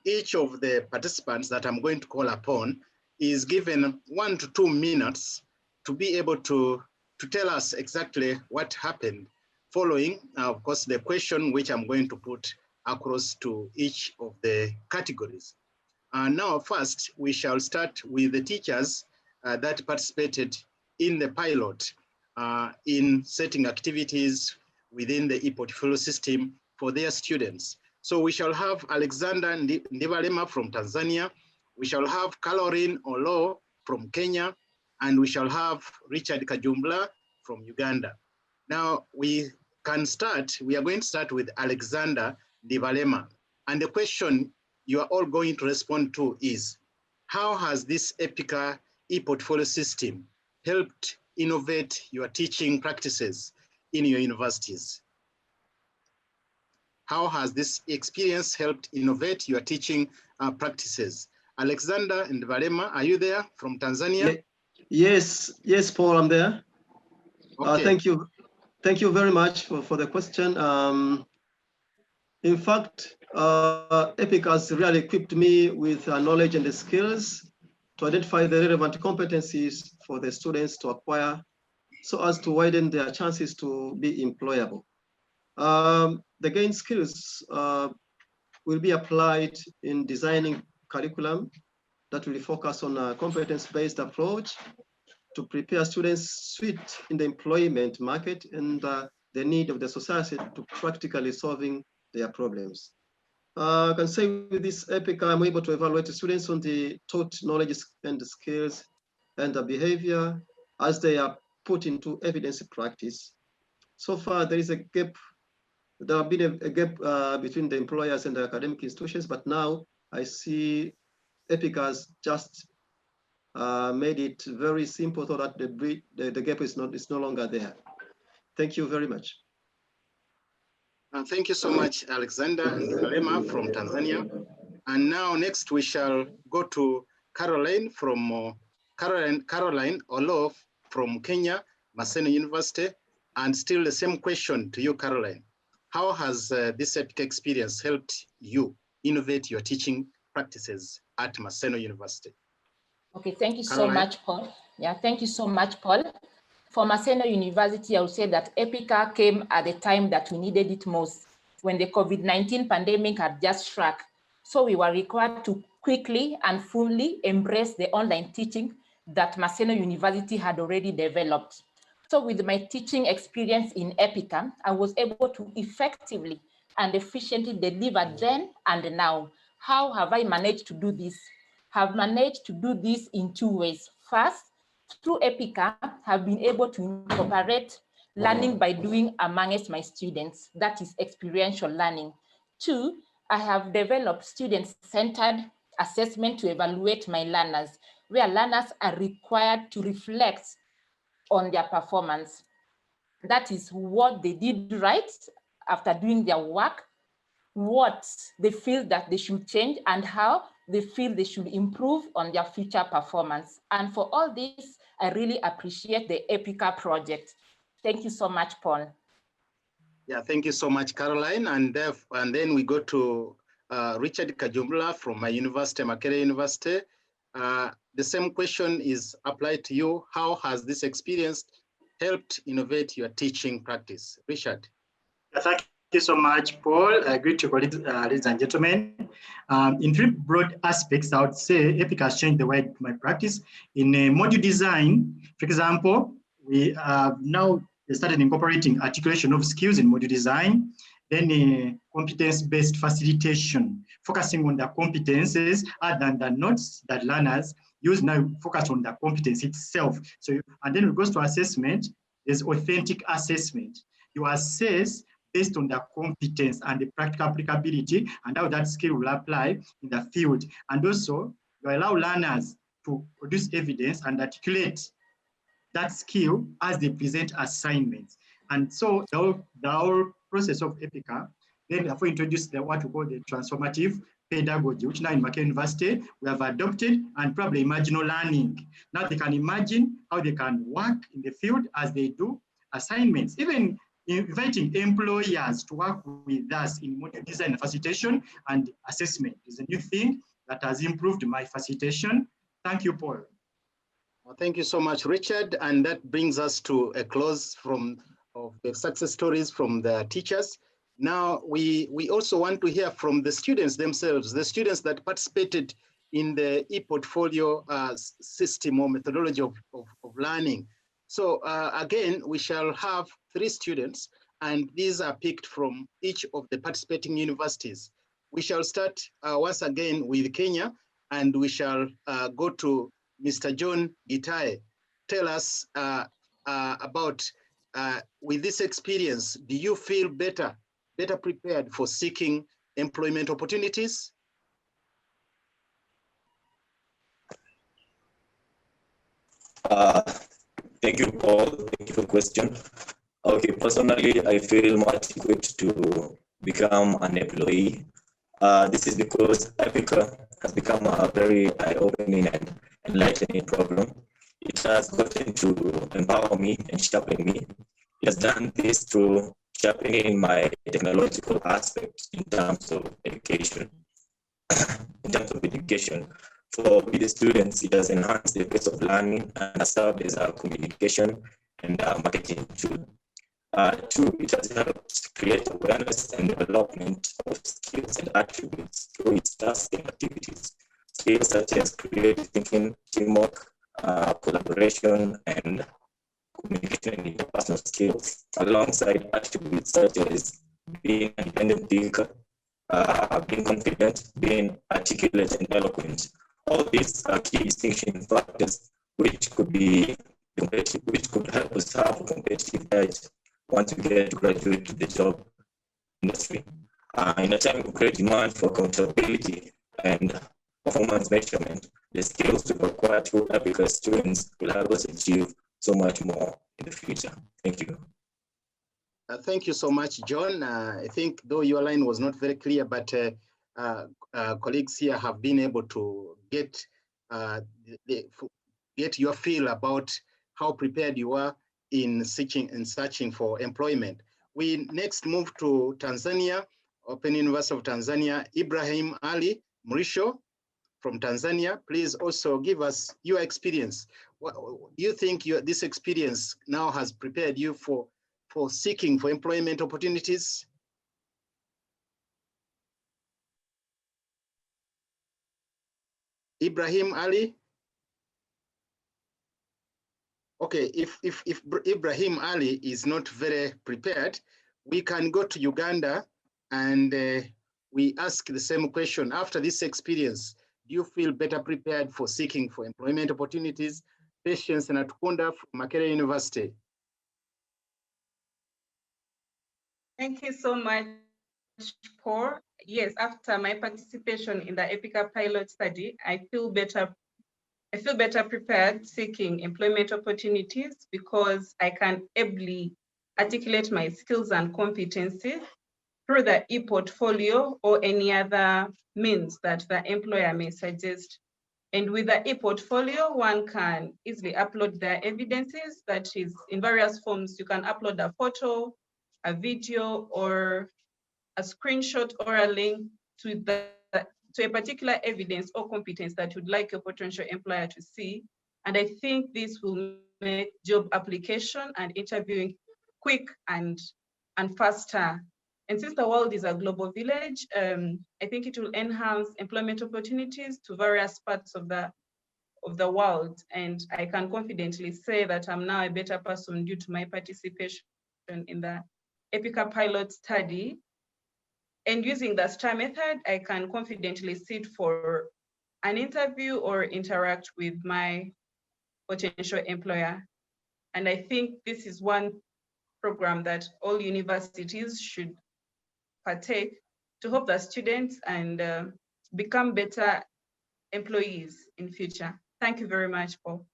each of the participants that I'm going to call upon is given 1 to 2 minutes to be able to tell us exactly what happened following, of course, the question which I'm going to put across to each of the categories. Now, first, we shall start with the teachers that participated in the pilot in setting activities within the e-portfolio system for their students. So we shall have Alexander Ndibalema from Tanzania, we shall have Caroline Olo from Kenya, and we shall have Richard Kajumbla from Uganda. Now we are going to start with Alexander Ndibalema. And the question you are all going to respond to is, how has this Epica e-portfolio system helped innovate your teaching practices in your universities? How has this experience helped innovate your teaching practices? Alexander Ndibalema, are you there from Tanzania? Yes, Paul, I'm there. Okay. Thank you very much for the question. In fact, Epica has really equipped me with knowledge and the skills to identify the relevant competencies for the students to acquire so as to widen their chances to be employable. The gained skills will be applied in designing curriculum that will focus on a competence-based approach to prepare students suit in the employment market and the need of the society to practically solving their problems. I can say with this Epica, I'm able to evaluate the students on the taught knowledge and skills and the behavior as they are put into evidence practice. So far, there is a gap. There have been a gap between the employers and the academic institutions, but now I see Epica has just made it very simple so that the gap is no longer there. Thank you very much. Thank you so much, Alexander Ndibalema from Tanzania. And now next we shall go to Caroline Olo from Kenya, Maseno University. And still the same question to you, Caroline. How has this Epica experience helped you innovate your teaching practices at Maseno University? Okay, thank you Caroline. so much, Paul. Yeah, thank you so much, Paul. For Maseno University, I would say that Epica came at the time that we needed it most, when the COVID-19 pandemic had just struck. So we were required to quickly and fully embrace the online teaching that Maseno University had already developed. So with my teaching experience in Epica, I was able to effectively and efficiently deliver then and now. How have I managed to do this? Have managed to do this in 2 ways. First, through Epica, have been able to incorporate learning by doing amongst my students. That is experiential learning. 2, I have developed student-centered assessment to evaluate my learners, where learners are required to reflect on their performance. That is what they did right after doing their work, what they feel that they should change, and how they feel they should improve on their future performance. And for all this, I really appreciate the Epica project. Thank you so much, Paul. Yeah, thank you so much, Caroline. And then we go to Richard Kajumbula from my university, Makerere University. The same question is applied to you. How has this experience helped innovate your teaching practice? Richard. Thank you so much, Paul. Great to colleagues, ladies and gentlemen. In three broad aspects, I would say Epica has changed the way my practice. In module design, for example, we have now started incorporating articulation of skills in module design, then competence-based facilitation, focusing on the competences other than the notes that learners use, now focus on the competence itself. So, and then it goes to assessment. There's authentic assessment. You assess based on the competence and the practical applicability and how that skill will apply in the field. And also, you allow learners to produce evidence and articulate that skill as they present assignments. And so the whole process of Epica, then therefore introduced what we call the transformative pedagogy, which now in Makerere University, we have adopted, and probably imaginal learning. Now they can imagine how they can work in the field as they do assignments, even inviting employers to work with us in module design, facilitation, and assessment is a new thing that has improved my facilitation. Thank you, Paul. Well, thank you so much, Richard. And that brings us to a close of the success stories from the teachers. Now, we also want to hear from the students themselves, the students that participated in the E-Portfolio system or methodology of learning. So again, we shall have 3 students, and these are picked from each of the participating universities. We shall start once again with Kenya, and we shall go to Mr. John Gitae. Tell us about, with this experience, do you feel better prepared for seeking employment opportunities? Thank you, Paul. Thank you for the question. Okay, personally, I feel much equipped to become an employee. This is because Epica has become a very eye-opening and enlightening program. It has gotten to empower me and sharpen me. It has done this through sharpening my technological aspect in terms of education. For the students, it has enhanced the pace of learning and has served as a communication and marketing tool. 2, it has helped create awareness and development of skills and attributes through its tasking activities. Skills such as creative thinking, teamwork, collaboration, and communication and interpersonal skills, alongside attributes such as being an independent thinker, being confident, being articulate and eloquent. All these are key distinction factors which could help us have a competitive edge once we get to graduate to the job industry. In a time of great demand for accountability and performance measurement, the skills we acquire through Epica students will help us achieve so much more in the future. Thank you. Thank you so much, John. I think though your line was not very clear, but colleagues here have been able to get your feel about how prepared you are in searching for employment. We next move to Tanzania, Open University of Tanzania. Ibrahim Ali Mrisho from Tanzania, please also give us your experience. What do you think this experience now has prepared you for seeking for employment opportunities? Ibrahim Ali? Okay, if Ibrahim Ali is not very prepared, we can go to Uganda and we ask the same question. After this experience, do you feel better prepared for seeking for employment opportunities? Patience Natukunda from Makerere University. Thank you so much, Paul. Yes, after my participation in the Epica pilot study, I feel better prepared seeking employment opportunities because I can ably articulate my skills and competencies through the e-portfolio or any other means that the employer may suggest. And with the e-portfolio, one can easily upload their evidences, that is in various forms. You can upload a photo, a video, or a screenshot or a link to a particular evidence or competence that you'd like your potential employer to see. And I think this will make job application and interviewing quick and faster. And since the world is a global village, I think it will enhance employment opportunities to various parts of the world. And I can confidently say that I'm now a better person due to my participation in the Epica pilot study. And using the STAR method, I can confidently sit for an interview or interact with my potential employer. And I think this is one program that all universities should partake to help the students and become better employees in future. Thank you very much, Paul.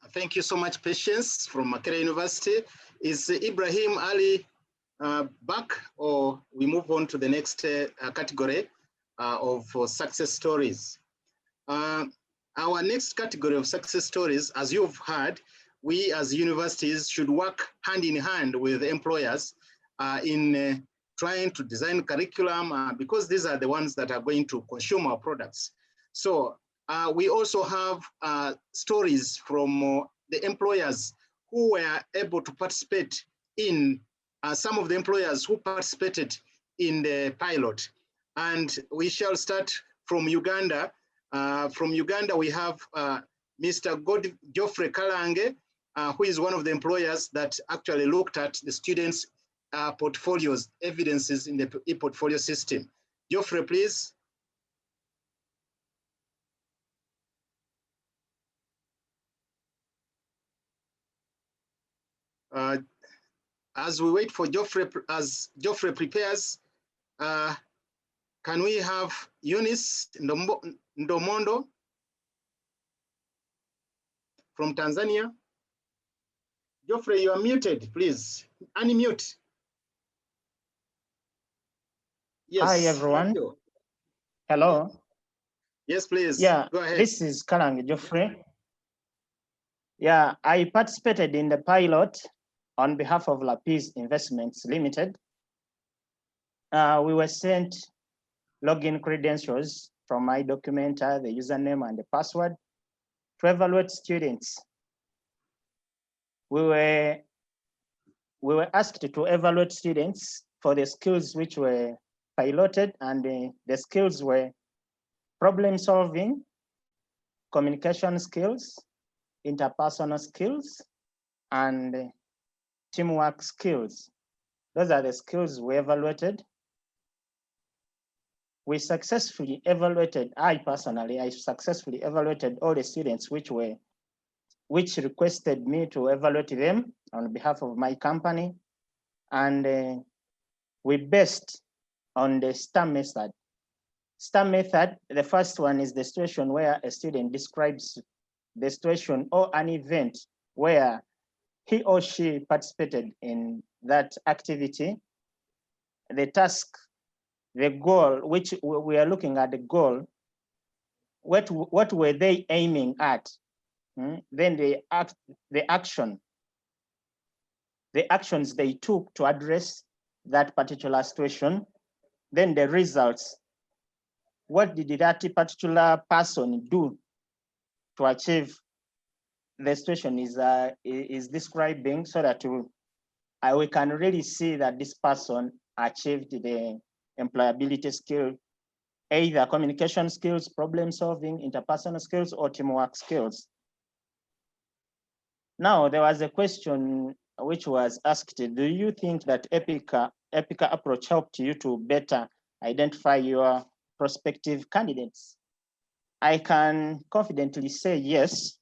Thank you so much, Patience from Makerere University. Is Ibrahim Ali back, or we move on to the next category of success stories? Our next category of success stories, as you've heard, we as universities should work hand in hand with employers in trying to design curriculum because these are the ones that are going to consume our products. So we also have stories from the employers who were able to participate in some of the employers who participated in the pilot. And we shall start from Uganda. From Uganda, we have Mr. Geoffrey Kalange, who is one of the employers that actually looked at the students' portfolios, evidences in the e-portfolio system. Geoffrey, please. As we wait for Geoffrey, as Geoffrey prepares, can we have Eunice Ndomondo from Tanzania? Geoffrey, you are muted, please. Unmute. Yes. Hi, everyone. Hello. Yes, please. Yeah, go ahead. This is Kalange Geoffrey. Yeah, I participated in the pilot on behalf of Lapis Investments Limited. We were sent login credentials from my documenter, the username and the password, to evaluate students. We were asked to evaluate students for the skills which were piloted, and the skills were problem solving, communication skills, interpersonal skills, and teamwork skills. Those are the skills we evaluated. We successfully evaluated, I successfully evaluated all the students which requested me to evaluate them on behalf of my company. And we based on the STAR method. STAR method, the first one is the situation where a student describes the situation or an event where he or she participated in that activity, the task, the goal, which we are looking at the goal, what were they aiming at? Then the actions they took to address that particular situation, then the results. What did that particular person do to achieve the situation is describing, so that we can really see that this person achieved the employability skill, either communication skills, problem solving, interpersonal skills, or teamwork skills. Now, there was a question which was asked, do you think that Epica approach helped you to better identify your prospective candidates? I can confidently say yes.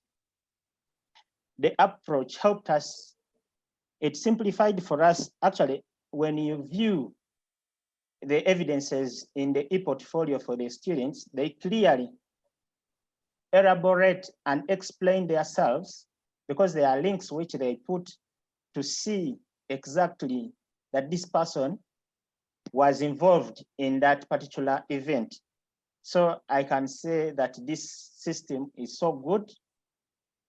The approach helped us. It simplified for us. Actually, when you view the evidences in the e-portfolio for the students, they clearly elaborate and explain themselves, because there are links which they put to see exactly that this person was involved in that particular event. So I can say that this system is so good,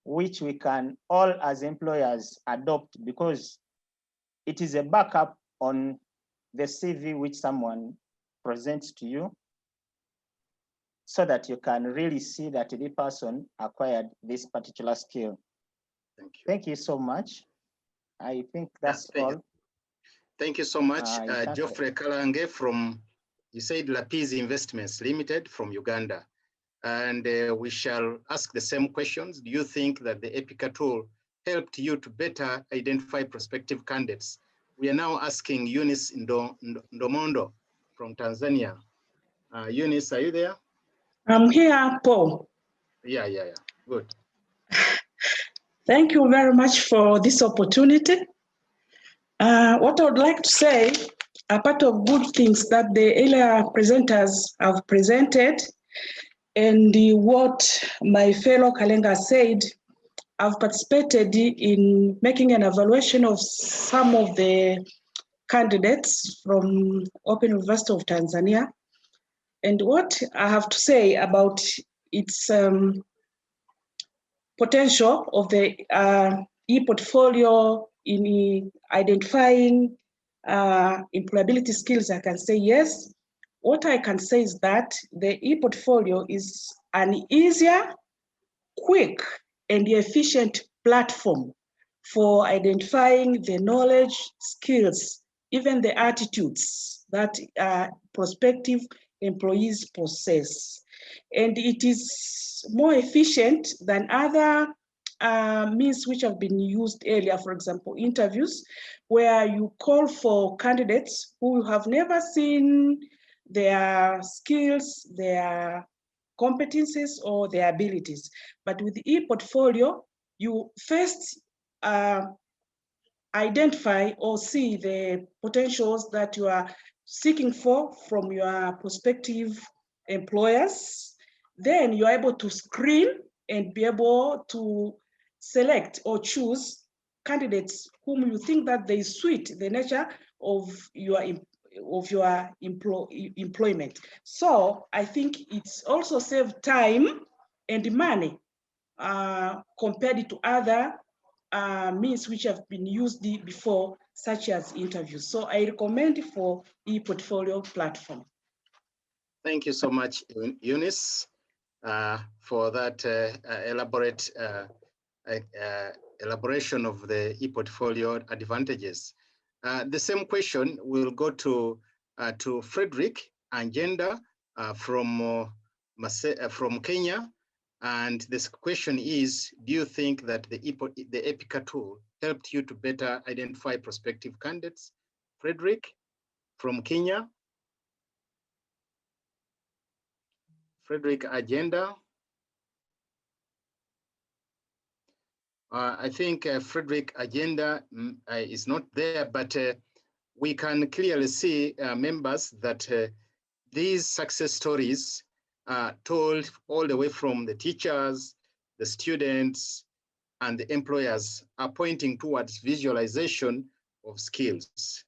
which we can all as employers adopt, because it is a backup on the CV which someone presents to you, so that you can really see that the person acquired this particular skill. Thank you. Thank you so much. I think that's all. Thank you so much, Thank Geoffrey Kalange from, you said Lapiz Investments Limited from Uganda. And we shall ask the same questions. Do you think that the Epica tool helped you to better identify prospective candidates? We are now asking Eunice Ndomondo from Tanzania. Eunice, are you there? I'm here, Paul. Yeah, good. Thank you very much for this opportunity. What I would like to say, a part of good things that the earlier presenters have presented, and what my fellow Kalenga said, I've participated in making an evaluation of some of the candidates from Open University of Tanzania. And what I have to say about its potential of the e-portfolio in identifying employability skills, I can say yes. What I can say is that the e-portfolio is an easier, quick, and efficient platform for identifying the knowledge, skills, even the attitudes that prospective employees possess. And it is more efficient than other means which have been used earlier, for example, interviews, where you call for candidates who have never seen their skills, their competencies, or their abilities. But with the e-portfolio, you first identify or see the potentials that you are seeking for from your prospective employers. Then you're able to screen and be able to select or choose candidates whom you think that they suit the nature of your employment. So I think it's also saved time and money compared to other means which have been used before, such as interviews. So I recommend for e-portfolio platform. Thank you so much, Eunice, for that elaborate elaboration of the e-portfolio advantages. The same question will go to Frederick Angenda from Kenya. And this question is, do you think that the Epica tool helped you to better identify prospective candidates? Frederick from Kenya. Frederick Agenda. I think Frederick Agenda is not there, but we can clearly see, members, that these success stories told all the way from the teachers, the students, and the employers are pointing towards visualization of skills.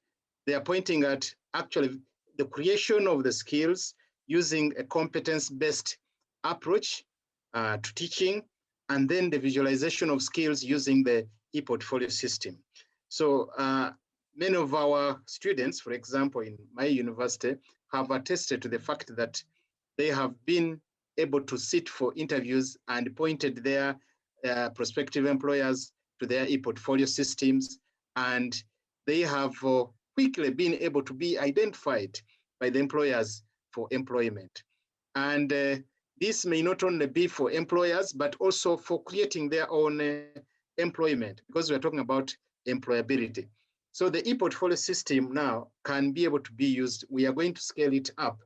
They are pointing at actually the creation of the skills using a competence-based approach to teaching, and then the visualization of skills using the e-portfolio system. So many of our students, for example, in my university, have attested to the fact that they have been able to sit for interviews and pointed their prospective employers to their e-portfolio systems, and they have quickly been able to be identified by the employers for employment. And this may not only be for employers, but also for creating their own employment, because we're talking about employability. So the e-portfolio system now can be able to be used. We are going to scale it up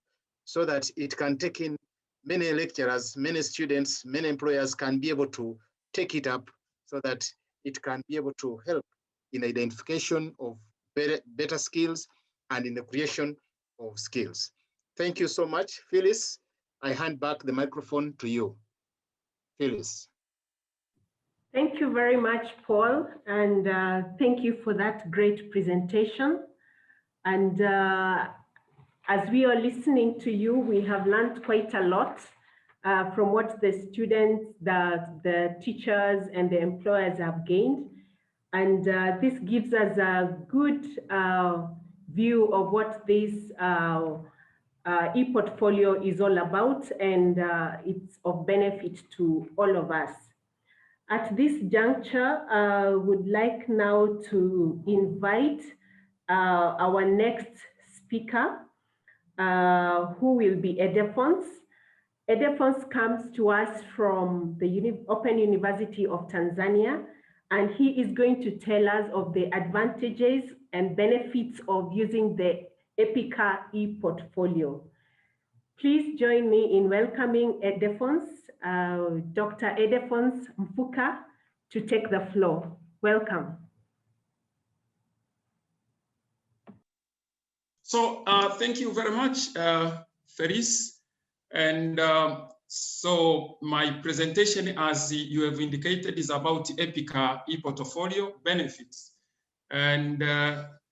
so that it can take in many lecturers, many students, many employers can be able to take it up so that it can be able to help in identification of better skills and in the creation of skills. Thank you so much, Phyllis. I hand back the microphone to you. Phyllis. Thank you very much, Paul, and thank you for that great presentation. And as we are listening to you, we have learned quite a lot from what the students, the teachers, and the employers have gained. And this gives us a good view of what this e-portfolio is all about, and it's of benefit to all of us. At this juncture, I would like now to invite our next speaker, who will be Edefons. Edefons comes to us from the Open University of Tanzania, and he is going to tell us of the advantages and benefits of using the Epica E-Portfolio. Please join me in welcoming Edefons, Dr. Edefons Mfuka, to take the floor. Welcome. So thank you very much, Feris. And so my presentation, as you have indicated, is about Epica E-Portfolio benefits. And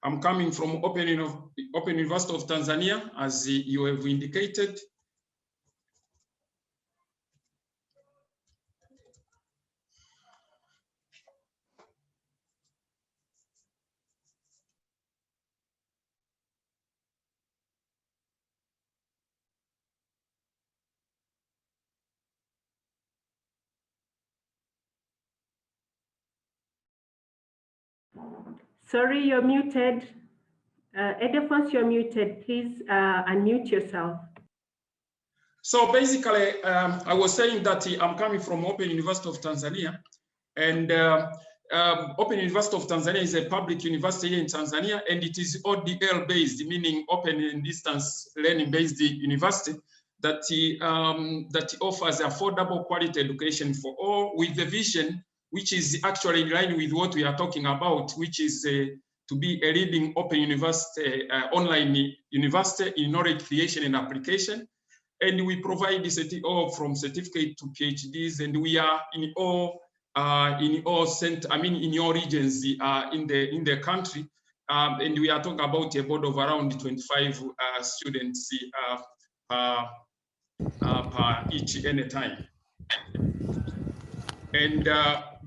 I'm coming from Open University of Tanzania, as you have indicated. Sorry, you're muted. Edefons, you're muted. Please unmute yourself. So basically, I was saying that I'm coming from Open University of Tanzania, and Open University of Tanzania is a public university here in Tanzania, and it is ODL based, meaning open and distance learning based university that that offers affordable quality education for all, with the vision which is actually in line with what we are talking about, which is to be a leading open university, online university in knowledge creation and application. And we provide this from certificate to PhDs, and we are in all in your regions in the country, and we are talking about a board of around 25 students per each anytime. And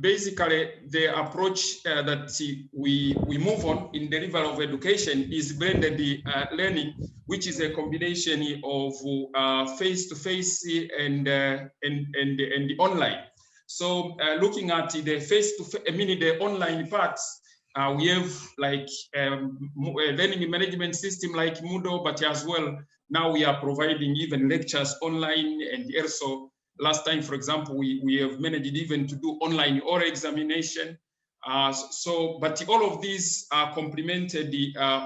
basically, the approach that we move on in delivery of education is blended learning, which is a combination of face-to-face and online. So looking at the face-to-face, the online parts, we have like a learning management system like Moodle, but as well, now we are providing even lectures online, and also last time, for example, we have managed even to do online oral examination. But all of these are complemented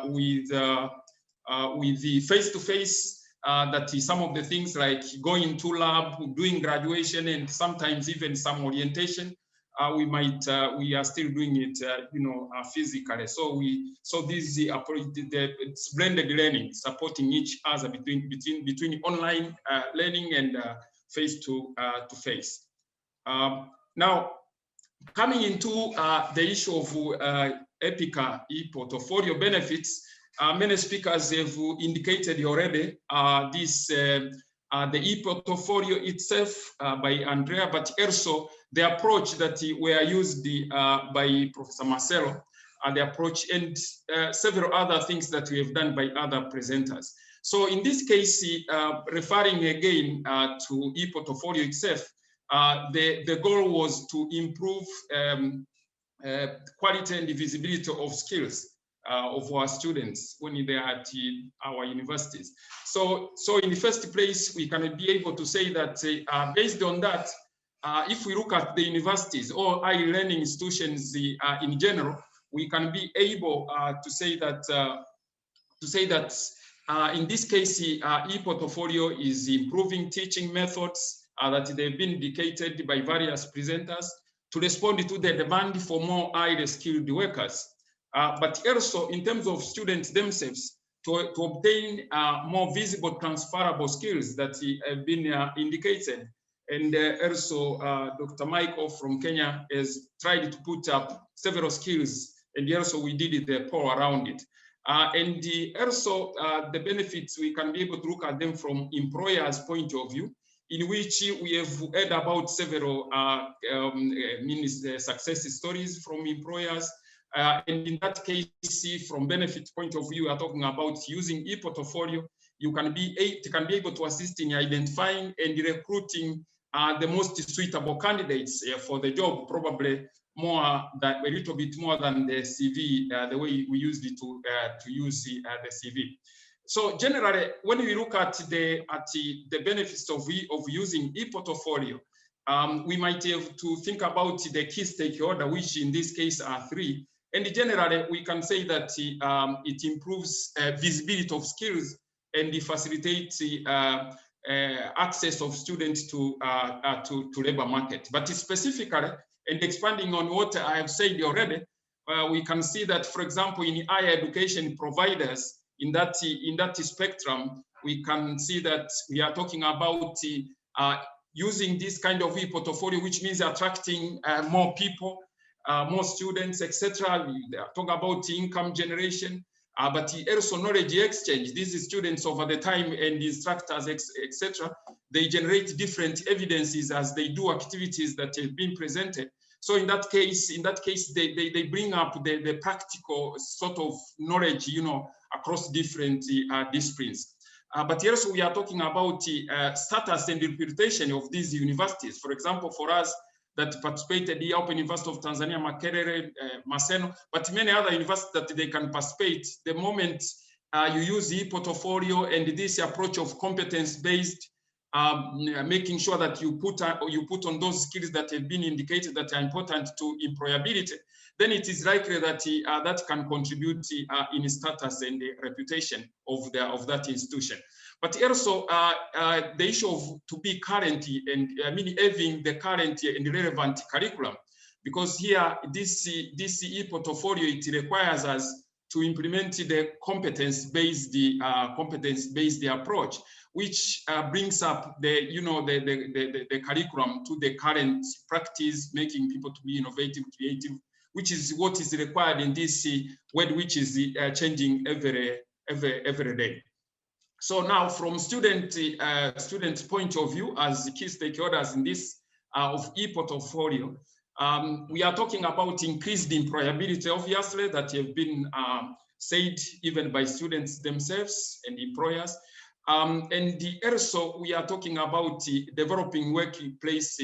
with the face-to-face, that is some of the things like going to lab, doing graduation, and sometimes even some orientation. We are still doing it, physically. So this is it's blended learning, supporting each other between online learning and face to face. Now, coming into the issue of Epica E-Portfolio benefits, many speakers have indicated already the e-portfolio itself by Andrea, but also the approach that were used by Professor Maseno, the approach and several other things that we have done by other presenters. So in this case, referring again to e-portfolio itself, the goal was to improve quality and visibility of skills of our students when they are at our universities. So in the first place, we can be able to say that based on that, if we look at the universities or higher learning institutions in general, we can be able to say that in this case, e-portfolio is improving teaching methods that they've been indicated by various presenters to respond to the demand for more highly skilled workers. But also in terms of students themselves, to obtain more visible, transferable skills that have been indicated. And also, Dr. Michael from Kenya has tried to put up several skills, and also we did the poll around it. And also, the benefits, we can be able to look at them from employers' point of view, in which we have heard about several success stories from employers. And in that case, from benefit point of view, we are talking about using e-portfolio. You can be able to assist in identifying and recruiting the most suitable candidates for the job, probably more than a little bit more than the CV, the way we used it to use the CV. So generally, when we look at the benefits of using e-portfolio, we might have to think about the key stakeholder, which in this case are 3. And generally, we can say that it improves visibility of skills and it facilitates access of students to labor market. But specifically, and expanding on what I have said already, we can see that, for example, in higher education providers, in that spectrum, we can see that we are talking about using this kind of e-portfolio, which means attracting more people, more students, etc. We talk about income generation, but also knowledge exchange. These students over the time and instructors, etc. They generate different evidences as they do activities that have been presented. So in that case, they bring up the practical sort of knowledge, you know, across different disciplines. But also we are talking about status and reputation of these universities. For example, for us that participated, the Open University of Tanzania, Makerere, Maseno, but many other universities that they can participate. The moment you use the e-portfolio and this approach of competence-based, making sure that you put on those skills that have been indicated that are important to employability, then it is likely that that can contribute in status and the reputation of that institution. But also the issue of to be current and having the current and relevant curriculum, because here this e-portfolio, it requires us to implement the competence-based approach, which brings up the curriculum to the current practice, making people to be innovative, creative, which is what is required in this world, which is changing every day. So now, from students' point of view, as key stakeholders in this of e-portfolio, we are talking about increased employability, obviously, that have been said even by students themselves and employers. And also, we are talking about developing workplace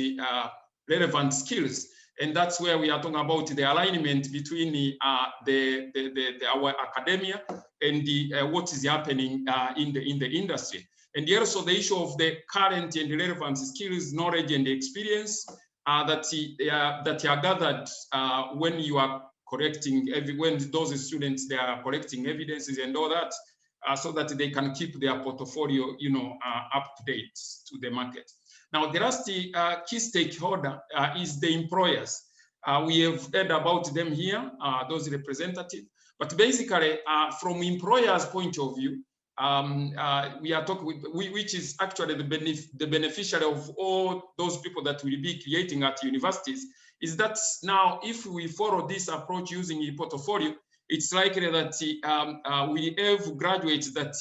relevant skills. And that's where we are talking about the alignment between our academia and what is happening in the industry. And also the issue of the current and relevant skills, knowledge, and experience that are gathered when you are collecting, when those students, they are collecting evidences and all that, so that they can keep their portfolio, up to date to the market. Now, the last key stakeholder is the employers. We have heard about them here, those representatives. But basically, from employers' point of view, we are talking, which is actually the beneficiary of all those people that will be creating at universities, is that now, if we follow this approach using e-portfolio, it's likely that we have graduates that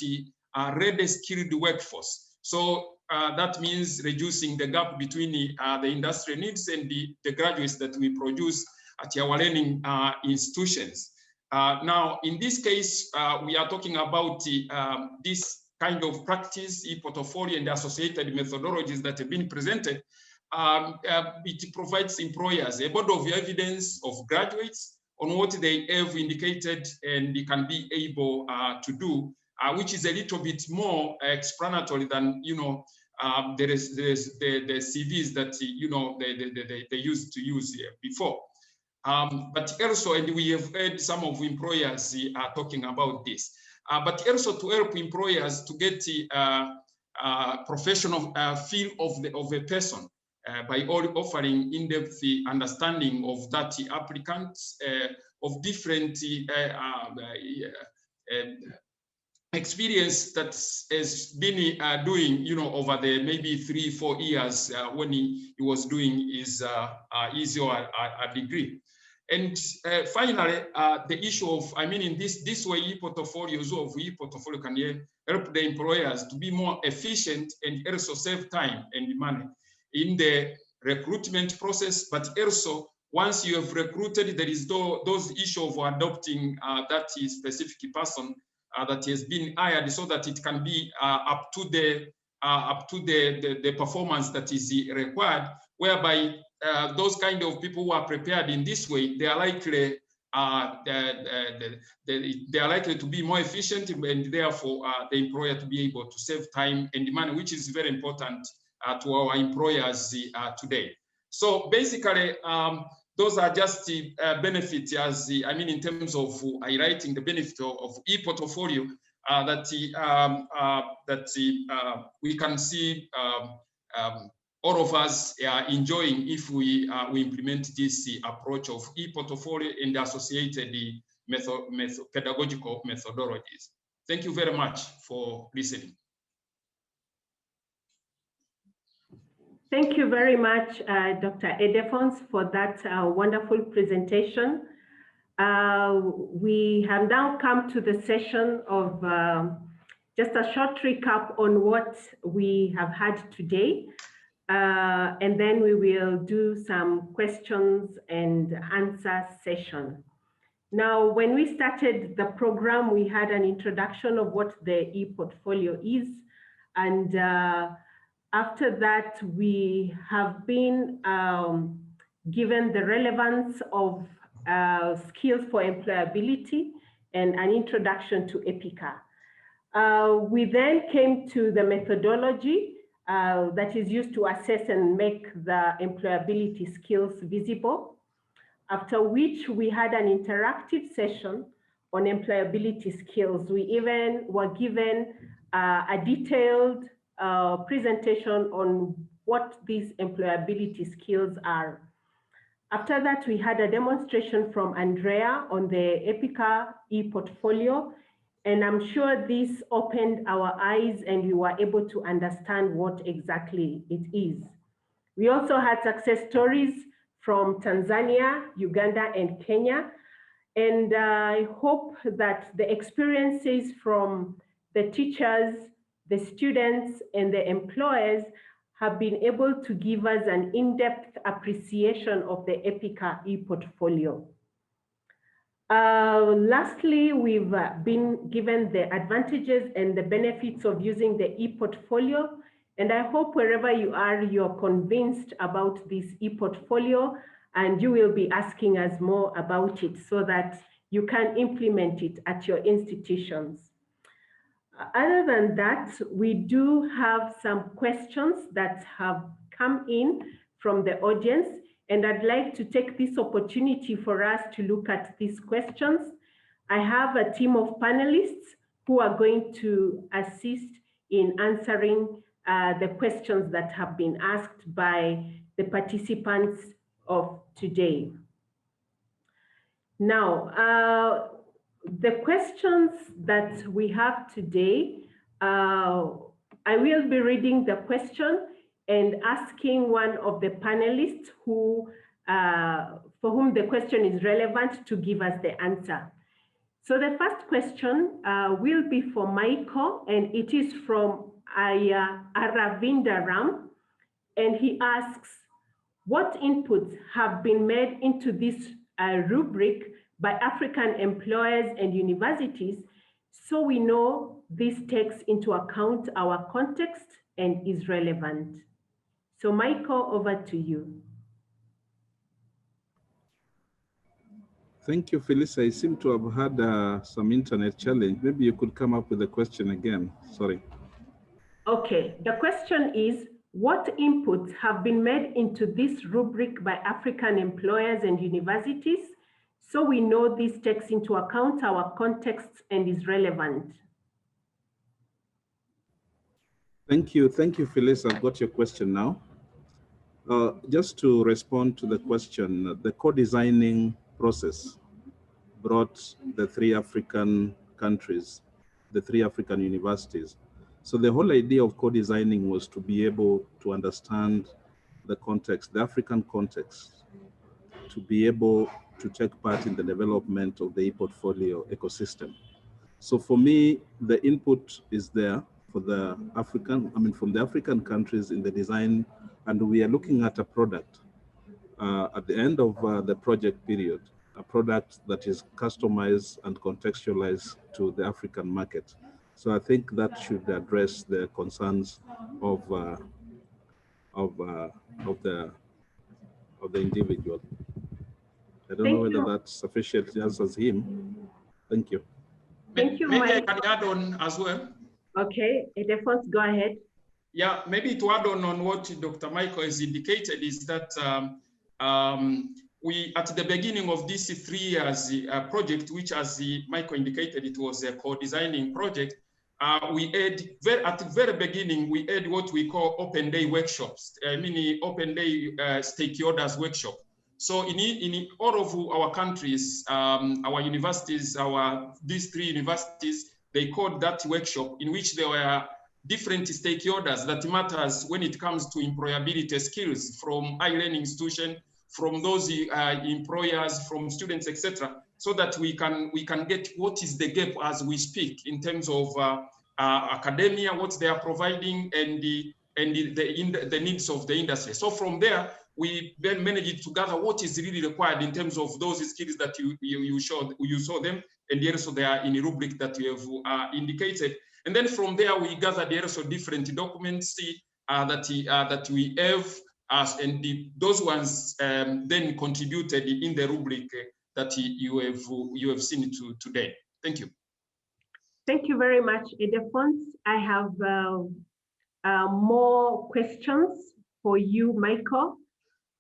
are ready skilled workforce. So that means reducing the gap between the industry needs and the graduates that we produce at our learning institutions. Now, in this case, we are talking about this kind of practice, e-portfolio, and associated methodologies that have been presented. It provides employers a body of evidence of graduates on what they have indicated and they can be able to do, which is a little bit more explanatory than, there is the CVs that, they used to use before. But also, and we have heard some of employers are talking about this, but also to help employers to get the professional feel of a person by offering in-depth understanding of that applicants, of different experience that has been doing, over the maybe 3-4 years when he was doing his degree. And finally, the issue of, in this way, e-portfolios of e-portfolio can help the employers to be more efficient and also save time and money in the recruitment process, but also once you have recruited, there is those issue of adopting that specific person that has been hired, so that it can be up to the performance that is required, whereby those kind of people who are prepared in this way, they are likely they are likely to be more efficient, and therefore the employer to be able to save time and money, which is very important to our employers today. So basically, those are just the benefits, as in terms of highlighting the benefit of e-portfolio that we can see all of us are enjoying if we implement this approach of e-portfolio and associated pedagogical methodologies. Thank you very much for listening. Thank you very much, Dr. Edefons, for that wonderful presentation. We have now come to the session of just a short recap on what we have had today. And then we will do some questions and answer session. Now, when we started the program, we had an introduction of what the e-portfolio is. And after that, we have been given the relevance of skills for employability and an introduction to Epica. We then came to the methodology that is used to assess and make the employability skills visible, after which we had an interactive session on employability skills. We even were given a detailed presentation on what these employability skills are. After that, we had a demonstration from Andrea on the Epica E-Portfolio, and I'm sure this opened our eyes and we were able to understand what exactly it is. We also had success stories from Tanzania, Uganda, and Kenya. And I hope that the experiences from the teachers, the students, and the employers have been able to give us an in-depth appreciation of the Epica E-Portfolio. Lastly, we've been given the advantages and the benefits of using the e-portfolio. And I hope wherever you are, you're convinced about this e-portfolio, and you will be asking us more about it so that you can implement it at your institutions. Other than that, we do have some questions that have come in from the audience. And I'd like to take this opportunity for us to look at these questions. I have a team of panelists who are going to assist in answering the questions that have been asked by the participants of today. Now, the questions that we have today, I will be reading the question and asking one of the panelists who, for whom the question is relevant to give us the answer. So the first question will be for Michael, and it is from Aravindaram, and he asks, what inputs have been made into this rubric by African employers and universities so we know this takes into account our context and is relevant? So Michael, over to you. Thank you, Phyllis. I seem to have had some internet challenge. Maybe you could come up with the question again. Sorry. Okay, the question is, what inputs have been made into this rubric by African employers and universities so we know this takes into account our context and is relevant? Thank you, Phyllis. I've got your question now. Just to respond to the question, the co-designing process brought the 3 African countries, the 3 African universities. So the whole idea of co-designing was to be able to understand the context, the African context, to be able to take part in the development of the e-portfolio ecosystem. So for me, the input is there for the African, from the African countries in the design, and we are looking at a product at the end of the project period, a product that is customized and contextualized to the African market. So I think that should address the concerns of the individual. I don't know whether that sufficiently answers him. Thank you. Thank you, Maybe Mike. I can add on as well. Okay, Edephons, go ahead. Yeah, maybe to add on what Dr. Michael has indicated is that we, at the beginning of this 3 years project, which as Michael indicated, it was a co-designing project, we had, at the very beginning, we had what we call open day workshops, meaning open day stakeholders workshop. So in all of our countries, our universities, these 3 universities, they called that workshop in which there were different stakeholders that matters when it comes to employability skills from high learning institution, from those employers, from students, etc., so that we can get what is the gap as we speak in terms of academia, what they are providing, and the needs of the industry. So from there, we then managed to gather what is really required in terms of those skills that you saw them, and also they are in a rubric that we have indicated. And then from there, we gathered also different documents that we have, and those ones then contributed in the rubric that you have seen today. Thank you. Thank you very much, Edephons. I have more questions for you, Michael,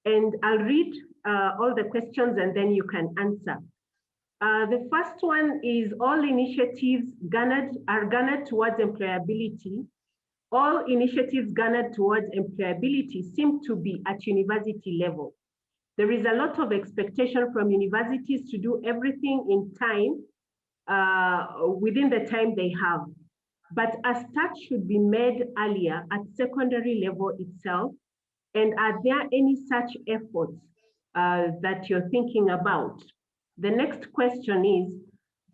and I'll read all the questions and then you can answer. The first one is, all initiatives are garnered towards employability. All initiatives garnered towards employability seem to be at university level. There is a lot of expectation from universities to do everything in time, within the time they have. But a start should be made earlier at secondary level itself. And are there any such efforts that you're thinking about? The next question is,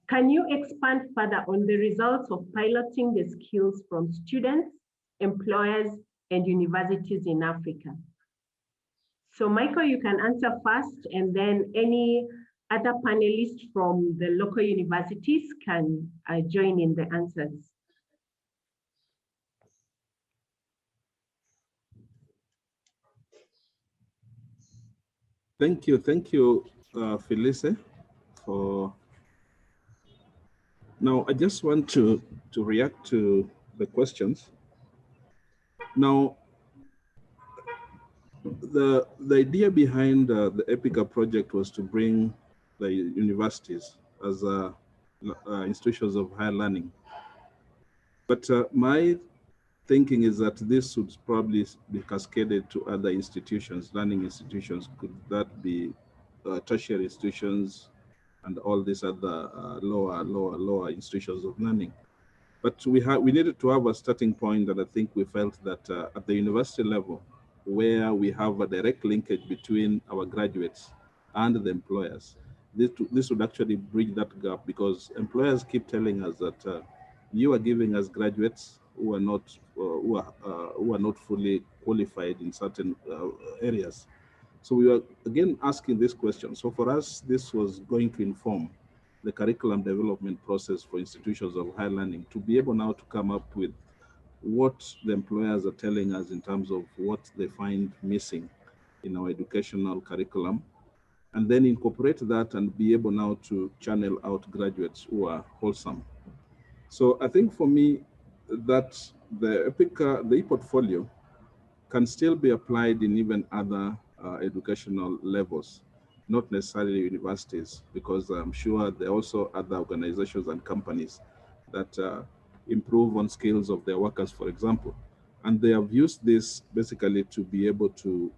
can you expand further on the results of piloting the skills from students, employers, and universities in Africa? So Michael, you can answer first, and then any other panelists from the local universities can join in the answers. Thank you, Felice, for. Now, I just want to react to the questions. Now, the idea behind the Epica project was to bring the universities as institutions of higher learning. But my thinking is that this would probably be cascaded to other institutions, learning institutions. Could that be tertiary institutions and all these other lower institutions of learning? But we needed to have a starting point, and I think we felt that at the university level, where we have a direct linkage between our graduates and the employers, this would actually bridge that gap, because employers keep telling us that you are giving us graduates who are not fully qualified in certain areas. So we were again asking this question. So for us, this was going to inform the curriculum development process for institutions of higher learning, to be able now to come up with what the employers are telling us in terms of what they find missing in our educational curriculum, and then incorporate that and be able now to channel out graduates who are wholesome. So I think for me that the Epica, the e-portfolio, can still be applied in even other educational levels, not necessarily universities, because I'm sure there are also other organizations and companies that improve on skills of their workers, for example. And they have used this basically to be able to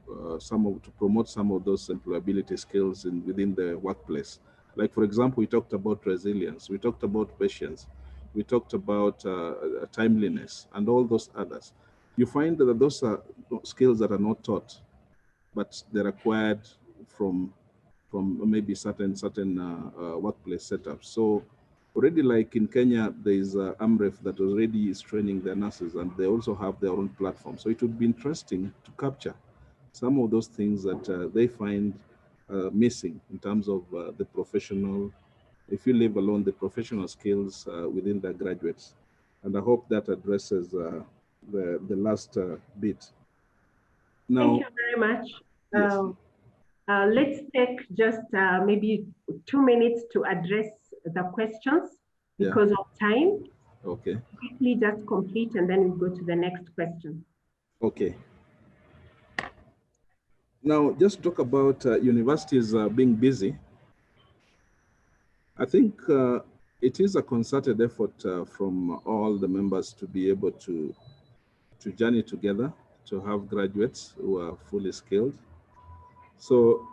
promote some of those employability skills within the workplace. Like, for example, we talked about resilience, we talked about patience. we talked about timeliness and all those others. You find that those are skills that are not taught, but they're acquired from maybe certain workplace setups. So already, like in Kenya, there is AMREF that already is training their nurses, and they also have their own platform. So it would be interesting to capture some of those things that they find missing in terms of the professional, if you leave alone the professional skills within the graduates. And I hope that addresses the last bit. Now, thank you very much. Yes. Let's take just maybe 2 minutes to address the questions because of time. Okay. Quickly just complete and then we go to the next question. Okay. Now, just talk about universities being busy. I think it is a concerted effort from all the members to be able to journey together, to have graduates who are fully skilled. So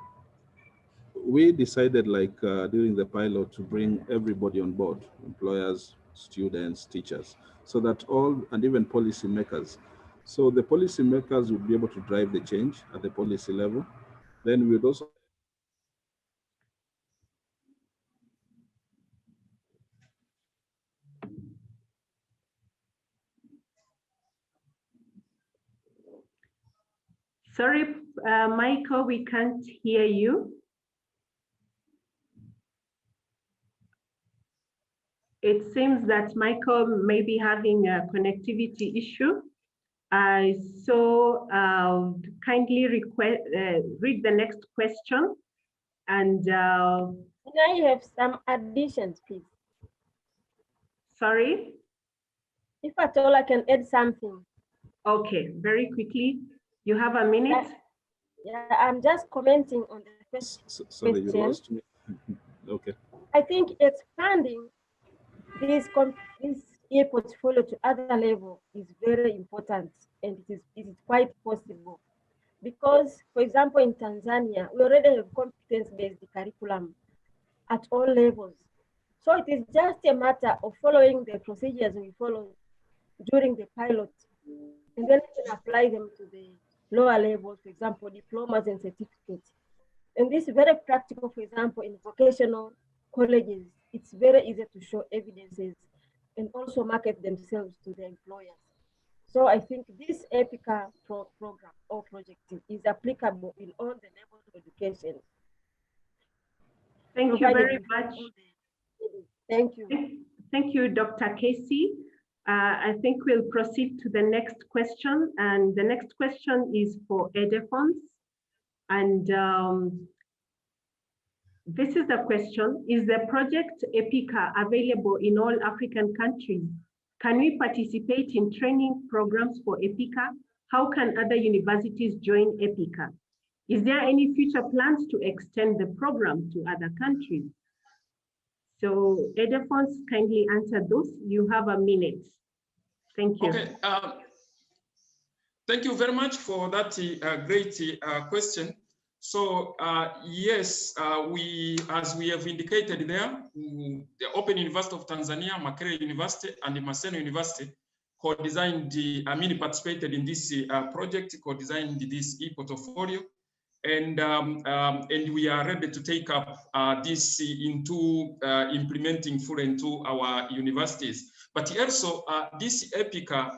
we decided, like during the pilot, to bring everybody on board, employers, students, teachers, so that all, and even policymakers. So the policymakers would be able to drive the change at the policy level. Then we would also Sorry, Michael, we can't hear you. It seems that Michael may be having a connectivity issue. So kindly read the next question. And can I have some additions, please? Sorry? If at all I can add something. Okay, very quickly. You have a minute. Yeah, I'm just commenting on the question. Sorry, you lost me. Okay. I think expanding this e-portfolio to other level is very important, and it is quite possible. Because, for example, in Tanzania, we already have competence-based curriculum at all levels. So it is just a matter of following the procedures we follow during the pilot, and then we can apply them to the lower levels, for example, diplomas and certificates. And this is very practical, for example, in vocational colleges. It's very easy to show evidences and also market themselves to the employers. So I think this Epica program or project is applicable in all the levels of education. Thank you very much. Thank you. Thank you, Dr. Casey. I think we'll proceed to the next question. And the next question is for EDEFONS. And this is the question: is the project Epica available in all African countries? Can we participate in training programs for Epica? How can other universities join Epica? Is there any future plans to extend the program to other countries? So EDEFONS, kindly answer those. You have a minute. Thank you. Okay. Thank you very much for that great question. So yes, as we have indicated there, the Open University of Tanzania, Makerere University, and the Maseno University co-designed, participated in this project, co-designed this e-portfolio, and we are ready to take up this into implementing fully into our universities. But also this Epica,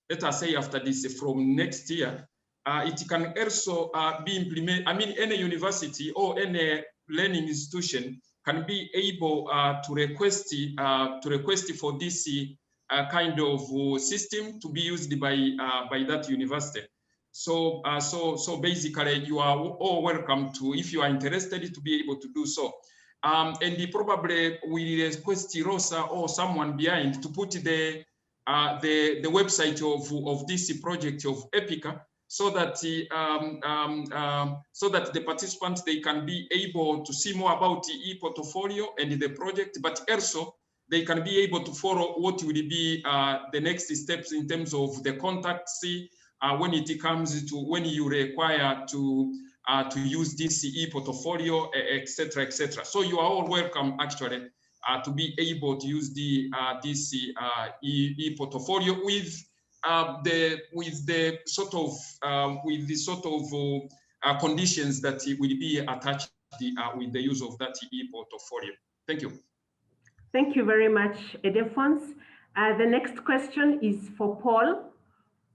let us say after this, from next year, it can also be implemented. Any university or any learning institution can be able to request for this kind of system to be used by that university. So so basically, you are all welcome to, if you are interested, to be able to do so. And probably we request Rosa or someone behind to put the website of this project of Epica, so that the participants, they can be able to see more about the e-portfolio and the project, but also they can be able to follow what will be the next steps in terms of the contacts when it comes to when you require to use this e-portfolio, etc., etc. So you are all welcome actually to be able to use this e-portfolio with the sort of conditions that will be attached with the use of that e-portfolio. Thank you. Thank you very much, Edephons. The next question is for Paul,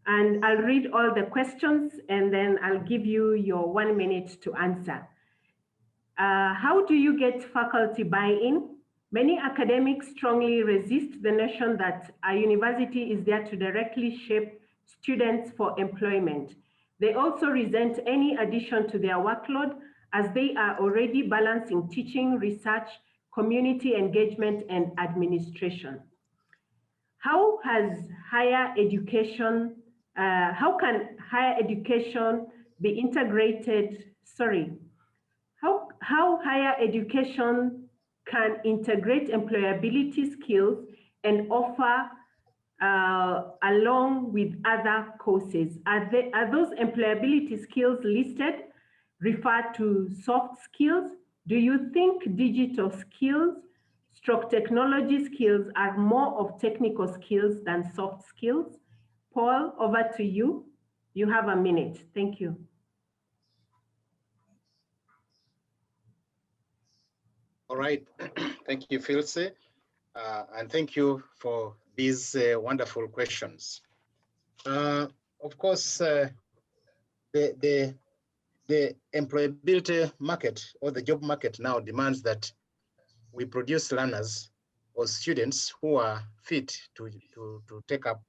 and I'll read all the questions and then I'll give you your 1 minute to answer. How do you get faculty buy-in? Many academics strongly resist the notion that a university is there to directly shape students for employment. They also resent any addition to their workload as they are already balancing teaching, research, community engagement, and administration. How can higher education be integrated? How higher education can integrate employability skills and offer along with other courses? Are those employability skills listed refer to soft skills? Do you think digital skills, technology skills are more of technical skills than soft skills? Paul, over to you. You have a minute. Thank you. All right. Thank you, Filse. And thank you for these wonderful questions. Of course, the employability market or the job market now demands that we produce learners or students who are fit to take up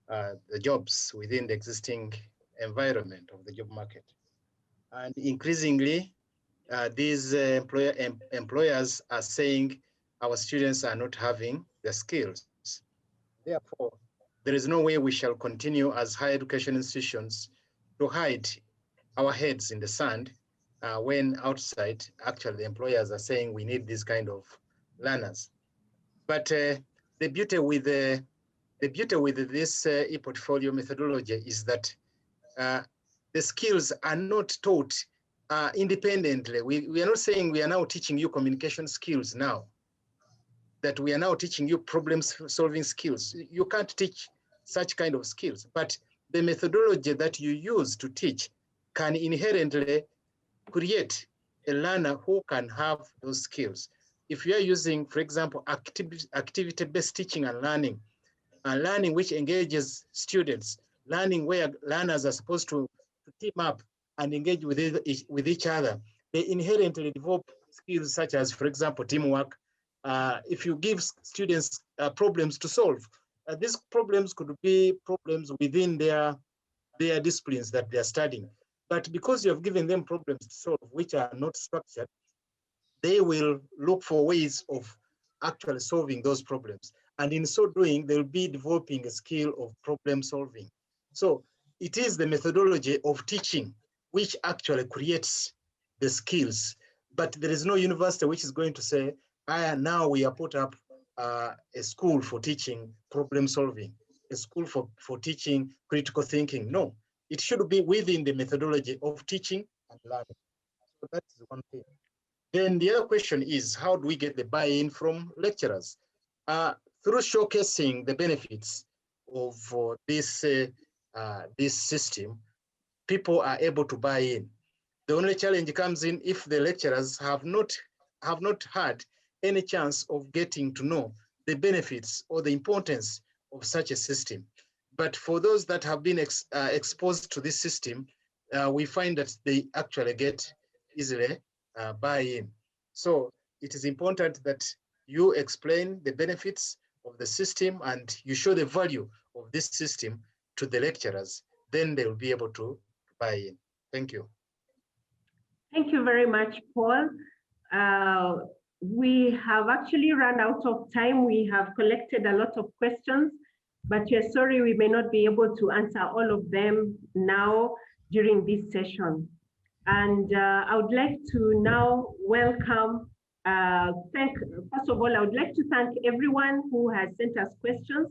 the jobs within the existing environment of the job market. And increasingly, these employers are saying our students are not having the skills. Therefore, there is no way we shall continue as higher education institutions to hide our heads in the sand when outside, actually, the employers are saying we need this kind of learners. But the beauty with this e-portfolio methodology is that the skills are not taught independently. We are not saying we are now teaching you communication skills now, that we are now teaching you problem-solving skills. You can't teach such kind of skills, but the methodology that you use to teach can inherently create a learner who can have those skills. If you are using, for example, activity-based teaching and learning which engages students, learning where learners are supposed to team up and engage with each other, they inherently develop skills such as, for example, teamwork. If you give students problems to solve, these problems could be problems within their disciplines that they are studying. But because you have given them problems to solve which are not structured, they will look for ways of actually solving those problems. And in so doing, they'll be developing a skill of problem solving. So it is the methodology of teaching which actually creates the skills. But there is no university which is going to say, now we are put up a school for teaching problem solving, a school for teaching critical thinking. No, it should be within the methodology of teaching and learning. So that is one thing. Then the other question is, how do we get the buy-in from lecturers? Through showcasing the benefits of this system, people are able to buy in. The only challenge comes in if the lecturers have not had any chance of getting to know the benefits or the importance of such a system. But for those that have been exposed to this system, we find that they actually get easily buy-in. So it is important that you explain the benefits of the system and you show the value of this system to the lecturers, then they will be able to buy in. Thank you. Thank you very much, Paul. We have actually run out of time. We have collected a lot of questions, but we're sorry we may not be able to answer all of them now during this session. And I would like to now welcome, first of all, I would like to thank everyone who has sent us questions.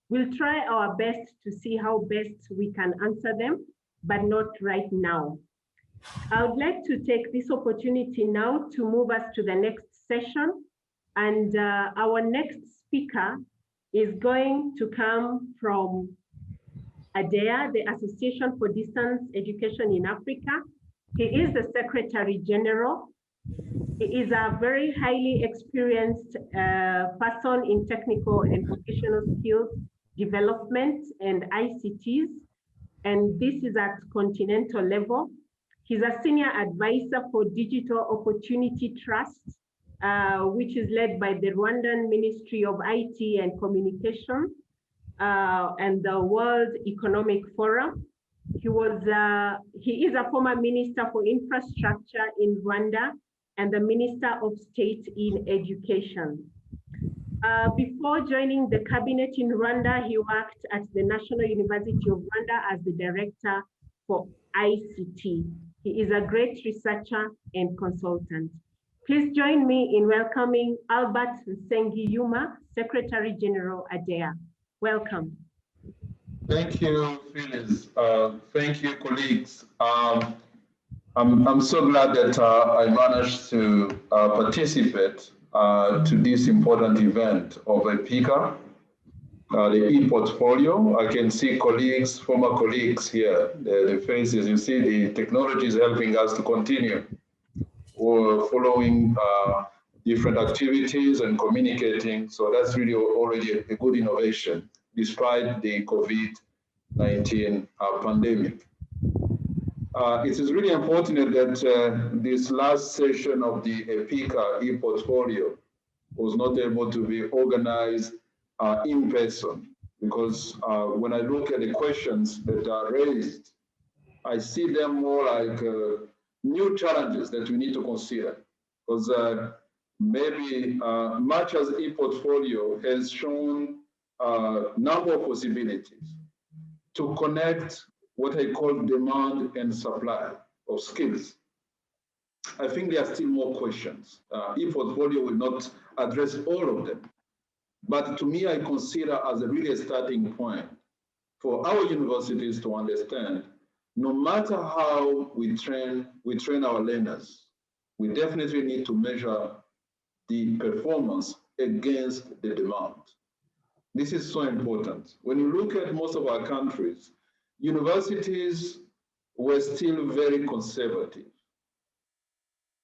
We'll try our best to see how best we can answer them, but not right now. I would like to take this opportunity now to move us to the next session. And our next speaker is going to come from ADEA, the Association for Distance Education in Africa. He is the Secretary General. He is a very highly experienced person in technical and vocational skills development and ICTs, and this is at continental level. He's a senior advisor for Digital Opportunity Trust, which is led by the Rwandan Ministry of IT and Communication and the World Economic Forum. He is a former Minister for Infrastructure in Rwanda and the Minister of State in Education. Before joining the cabinet in Rwanda, he worked at the National University of Rwanda as the Director for ICT. He is a great researcher and consultant. Please join me in welcoming Albert Nsengiyuma, Secretary General ADEA. Welcome. Thank you, Phyllis. Thank you, colleagues. I'm so glad that I managed to participate to this important event of EPICA, the E-Portfolio. I can see colleagues, former colleagues here, the faces. You see the technology is helping us to continue following different activities and communicating. So that's really already a good innovation, despite the COVID-19 pandemic. It is really unfortunate that this last session of the EPICA E-Portfolio was not able to be organized in person, because when I look at the questions that are raised, I see them more like new challenges that we need to consider. Because maybe much as E-Portfolio has shown a number of possibilities to connect what I call demand and supply of skills, I think there are still more questions. E-Portfolio will not address all of them. But to me, I consider as a really starting point for our universities to understand, no matter how we train our learners, we definitely need to measure the performance against the demand. This is so important. When you look at most of our countries, universities were still very conservative.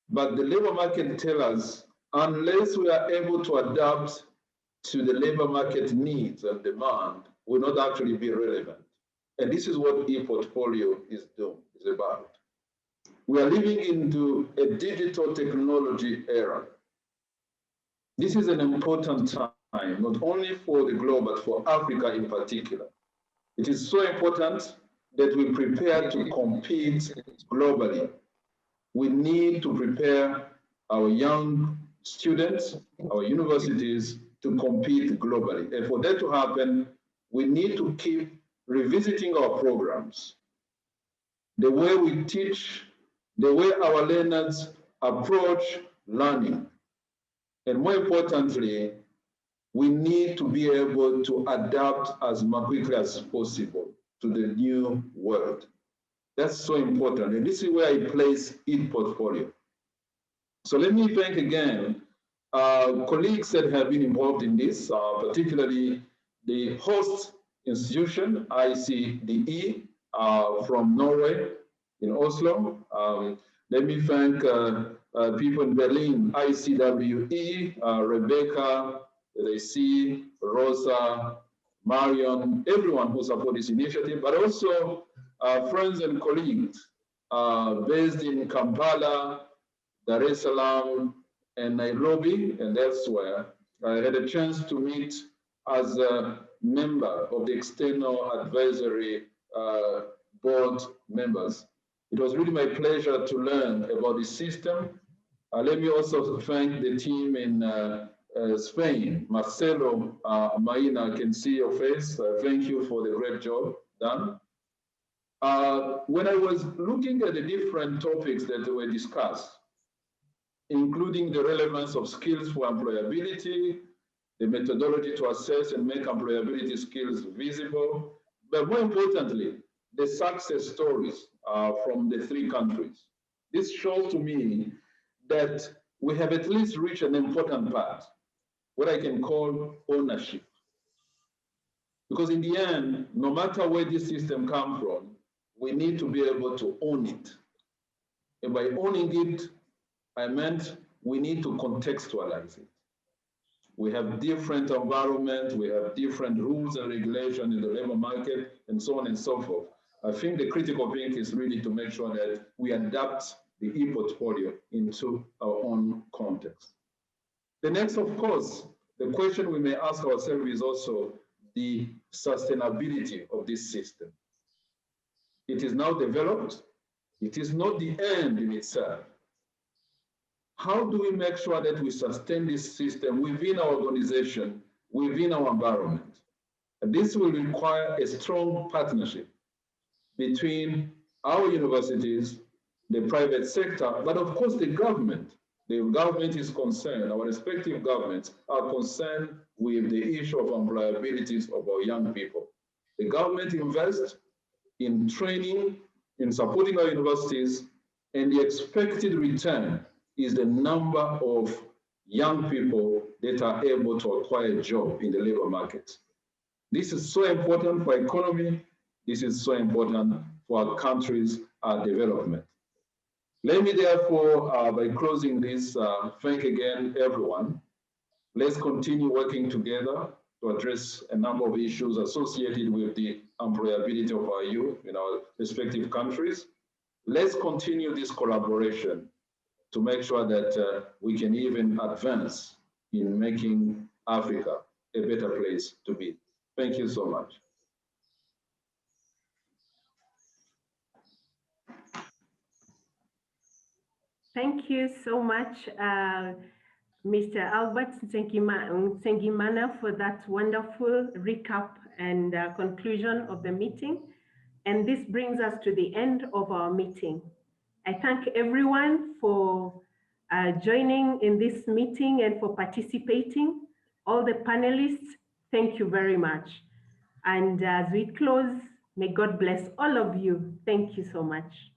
But the labor market tells us, unless we are able to adapt to the labor market needs and demand, will not actually be relevant. And this is what E-Portfolio is about. We are living into a digital technology era. This is an important time, not only for the globe, but for Africa in particular. It is so important that we prepare to compete globally. We need to prepare our young students, our universities, to compete globally. And for that to happen, we need to keep revisiting our programs, the way we teach, the way our learners approach learning. And more importantly, we need to be able to adapt as quickly as possible to the new world. That's so important. And this is where I place E-Portfolio. So let me thank again colleagues that have been involved in this, particularly the host institution, ICDE, from Norway in Oslo. Let me thank people in Berlin, ICWE, Rebecca, Resi, Rosa, Marion, everyone who supported this initiative, but also friends and colleagues based in Kampala, Dar es Salaam, and Nairobi, and elsewhere. I had a chance to meet as a member of the external advisory board members. It was really my pleasure to learn about the system. Let me also thank the team in Spain. Marcelo, Maina, I can see your face. Thank you for the great job done. When I was looking at the different topics that were discussed, including the relevance of skills for employability, the methodology to assess and make employability skills visible, but more importantly, the success stories from the three countries. This shows to me that we have at least reached an important part. what I can call ownership. Because in the end, no matter where this system comes from, we need to be able to own it. And by owning it, I meant we need to contextualize it. We have different environments, we have different rules and regulations in the labor market, and so on and so forth. I think the critical thing is really to make sure that we adapt the e-portfolio into our own context. The next, of course, the question we may ask ourselves is also the sustainability of this system. It is now developed. It is not the end in itself. How do we make sure that we sustain this system within our organization, within our environment? And this will require a strong partnership between our universities, the private sector, but of course the government. The government is concerned, our respective governments are concerned with the issue of employability of our young people. The government invests in training, in supporting our universities, and the expected return is the number of young people that are able to acquire a job in the labor market. This is so important for economy. This is so important for our country's development. Let me therefore, by closing this, thank again everyone. Let's continue working together to address a number of issues associated with the employability of our youth in our respective countries. Let's continue this collaboration to make sure that we can even advance in making Africa a better place to be. Thank you so much. Thank you so much, Mr. Albert Nsengimana, for that wonderful recap and conclusion of the meeting. And this brings us to the end of our meeting. I thank everyone for joining in this meeting and for participating. All the panelists, thank you very much. And as we close, may God bless all of you. Thank you so much.